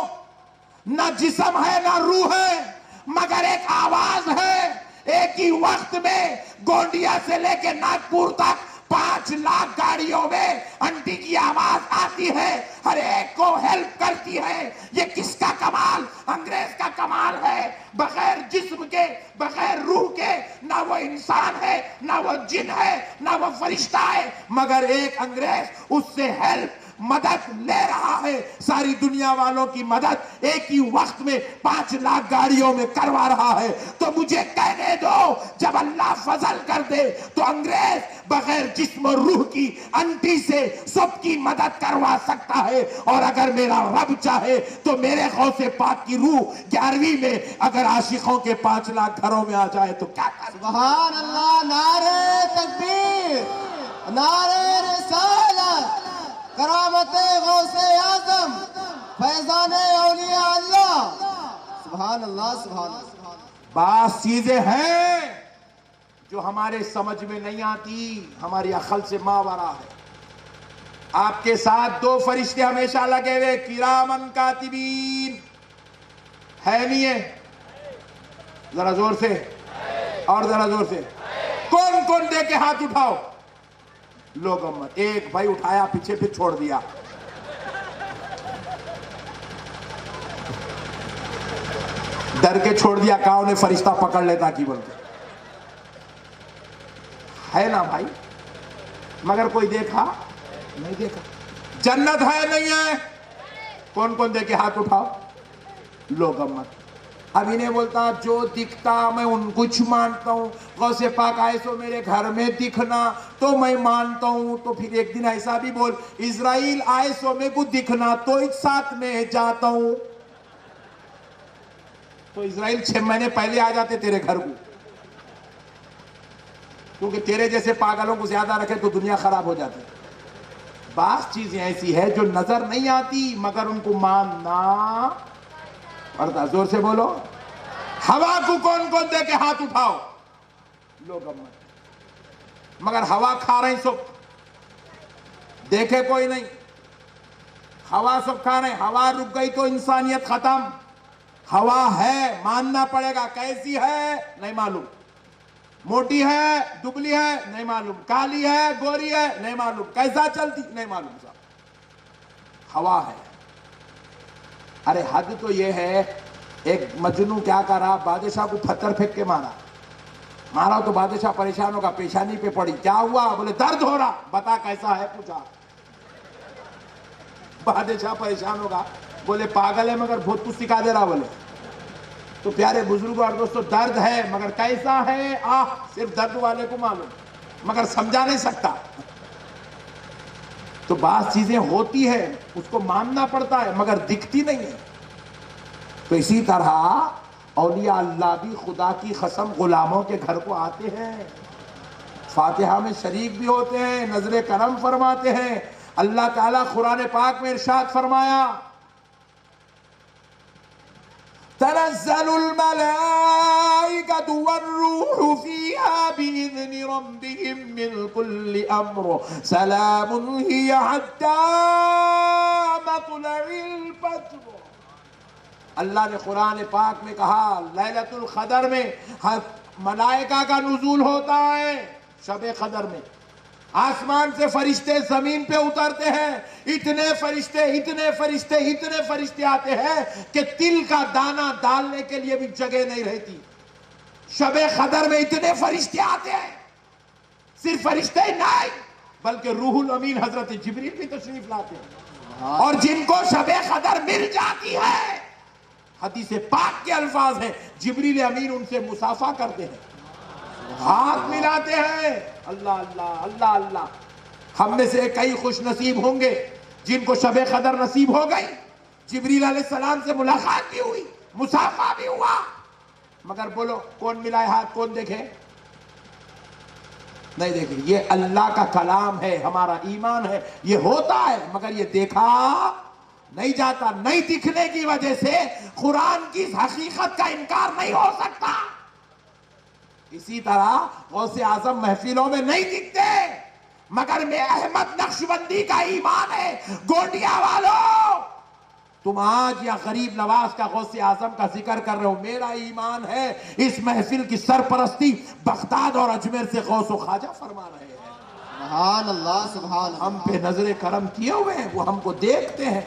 نہ جسم ہے نہ روح ہے، مگر ایک آواز ہے۔ ایک ہی وقت میں گونڈیا سے لے کے ناگپور تک 5 لاکھ گاڑیوں میں انٹی کی آواز آتی ہے، ہر ایک کو ہیلپ کرتی ہے۔ یہ کس کا کمال؟ انگریز کا کمال ہے۔ بغیر جسم کے، بغیر روح کے، نہ وہ انسان ہے، نہ وہ جن ہے، نہ وہ فرشتہ ہے، مگر ایک انگریز اس سے ہیلپ، مدد لے رہا ہے، ساری دنیا والوں کی مدد ایک ہی وقت میں 5 لاکھ گاڑیوں میں کروا رہا ہے۔ تو مجھے کہنے دو، جب اللہ فضل کر دے تو انگریز بغیر جسم اور روح کی انٹی سے سب کی مدد کروا سکتا ہے، اور اگر میرا رب چاہے تو میرے غوث پاک کی روح 11ویں میں اگر عاشقوں کے 5 لاکھ گھروں میں آ جائے تو کیا کر؟ سبحان اللہ، نعرہ تکبیر، نعرہ رسالت، کرامت غوث اعظم، فیضان اولیاء اللہ، سبحان اللہ، سبحان اللہ۔ بعض چیزیں ہیں جو ہمارے سمجھ میں نہیں آتی، ہماری عقل سے ماورا ہے۔ آپ کے ساتھ 2 فرشتے ہمیشہ لگے ہوئے، کرامن کاتبین، ہے نہیں ہے؟ ذرا زور سے اور ذرا زور سے، کون کون دے کے ہاتھ اٹھاؤ؟ لوگ امت، ایک بھائی اٹھایا، پیچھے پھر چھوڑ دیا۔ ڈر کے چھوڑ دیا، کہا انہیں فرشتہ پکڑ لیتا کی بولتے ہے نا بھائی، مگر کوئی دیکھا نہیں؟ دیکھا۔ جنت ہے نہیں ہے؟ کون کون دے کے ہاتھ اٹھاؤ؟ لوگ امت۔ اب انہیں بولتا جو دکھتا میں ان کچھ مانتا ہوں، غوث پاک آئے سو میرے گھر میں دکھنا تو میں مانتا ہوں۔ تو پھر ایک دن ایسا بھی بول، اسرائیل آئے سو میں کو دکھنا تو ایک ساتھ میں جاتا ہوں۔ تو اسرائیل 6 مہینے پہلے آ جاتے تیرے گھر کو، کیونکہ تیرے جیسے پاگلوں کو زیادہ رکھے تو دنیا خراب ہو جاتی۔ بعض چیزیں ایسی ہے جو نظر نہیں آتی مگر ان کو ماننا پڑتا۔ زور سے بولو، ہوا کو کون کون دے کے ہاتھ اٹھاؤ؟ لوگ امت، مگر ہوا کھا رہے ہیں سب، دیکھے کوئی نہیں، ہوا سب کھا رہے ہیں۔ ہوا رک گئی تو انسانیت ختم۔ ہوا ہے، ماننا پڑے گا۔ کیسی ہے نہیں معلوم، موٹی ہے دبلی ہے نہیں معلوم، کالی ہے گوری ہے نہیں معلوم، کیسا چلتی نہیں معلوم، صاحب ہوا ہے۔ ارے حد تو یہ ہے، ایک مجنو کیا کرا، بادشاہ کو پتھر پھینک کے مارا تو بادشاہ پریشان ہوگا، پیشانی پہ پڑی، کیا ہوا؟ بولے درد ہو رہا، بتا کیسا ہے، پوچھا۔ بادشاہ پریشان ہوگا، بولے پاگل ہے مگر بہت کچھ سکھا دے رہا، بولے۔ تو پیارے بزرگوں اور دوستو، درد ہے مگر کیسا ہے، صرف درد والے کو معلوم، مگر سمجھا نہیں سکتا۔ تو بعض چیزیں ہوتی ہے اس کو ماننا پڑتا ہے مگر دکھتی نہیں ہے۔ تو اسی طرح اولیاء اللہ بھی خدا کی قسم غلاموں کے گھر کو آتے ہیں، فاتحہ میں شریک بھی ہوتے ہیں، نظر کرم فرماتے ہیں۔ اللہ تعالیٰ قرآن پاک میں ارشاد فرمایا، تنزل الملائكة والروح فيها بإذن ربهم من كل أمر سلام هي حتى مطلع الفجر۔ اللہ نے قرآن پاک میں کہا لیلۃ القدر میں ملائکہ کا نزول ہوتا ہے، شب قدر میں آسمان سے فرشتے زمین پہ اترتے ہیں، اتنے فرشتے آتے ہیں کہ تل کا دانہ ڈالنے کے لیے بھی جگہ نہیں رہتی۔ شب قدر میں اتنے فرشتے آتے ہیں، صرف فرشتے نہیں بلکہ روح الامین حضرت جبریل بھی تشریف لاتے ہیں، اور جن کو شب قدر مل جاتی ہے، حدیث پاک کے الفاظ ہیں، جبریل امین ان سے مصافحہ کرتے ہیں، ہاتھ ملاتے ہیں۔ اللہ اللہ اللہ اللہ۔ ہم میں سے کئی خوش نصیب ہوں گے جن کو شب قدر نصیب ہو گئی، جبریل علیہ السلام سے ملاقات بھی ہوئی، مصافحہ بھی ہوا، مگر بولو کون ملائے ہاتھ، کون دیکھے؟ نہیں دیکھے۔ یہ اللہ کا کلام ہے، ہمارا ایمان ہے، یہ ہوتا ہے مگر یہ دیکھا نہیں جاتا۔ نہیں دکھنے کی وجہ سے قرآن کی حقیقت کا انکار نہیں ہو سکتا۔ اسی طرح غوث اعظم محفلوں میں نہیں دکھتے مگر میں احمد نقشبندی کا ایمان ہے، گونڈیا والوں تم آج یا غریب نواز کا غوث اعظم کا ذکر کر رہے ہو، میرا ایمان ہے اس محفل کی سرپرستی بغداد اور اجمیر سے غوث و خواجہ فرما رہے ہیں۔ سبحان اللہ سبحان اللہ۔ ہم پہ نظر کرم کیے ہوئے ہیں، وہ ہم کو دیکھتے ہیں،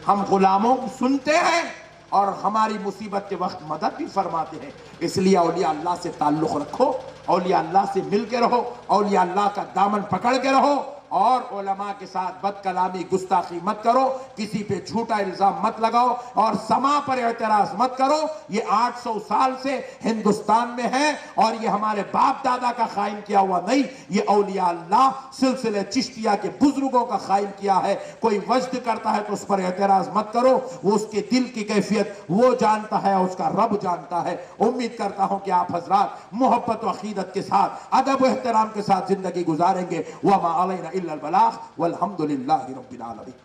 ہم غلاموں کو سنتے ہیں اور ہماری مصیبت کے وقت مدد بھی فرماتے ہیں۔ اس لیے اولیاء اللہ سے تعلق رکھو، اولیاء اللہ سے مل کے رہو، اولیاء اللہ کا دامن پکڑ کے رہو، اور علماء کے ساتھ بد کلامی گستاخی مت کرو، کسی پہ جھوٹا الزام مت لگاؤ، اور سما پر اعتراض مت کرو۔ یہ 800 سال سے ہندوستان میں ہے اور یہ ہمارے باپ دادا کا قائم کیا ہوا نہیں، یہ اولیاء اللہ سلسلے چشتیہ کے بزرگوں کا قائم کیا ہے۔ کوئی وجد کرتا ہے تو اس پر اعتراض مت کرو، وہ اس کے دل کی کیفیت وہ جانتا ہے، اس کا رب جانتا ہے۔ امید کرتا ہوں کہ آپ حضرات محبت و عقیدت کے ساتھ، ادب و احترام کے ساتھ زندگی گزاریں گے۔ وما علینا الا البلاغ والحمد للہ رب العالمین۔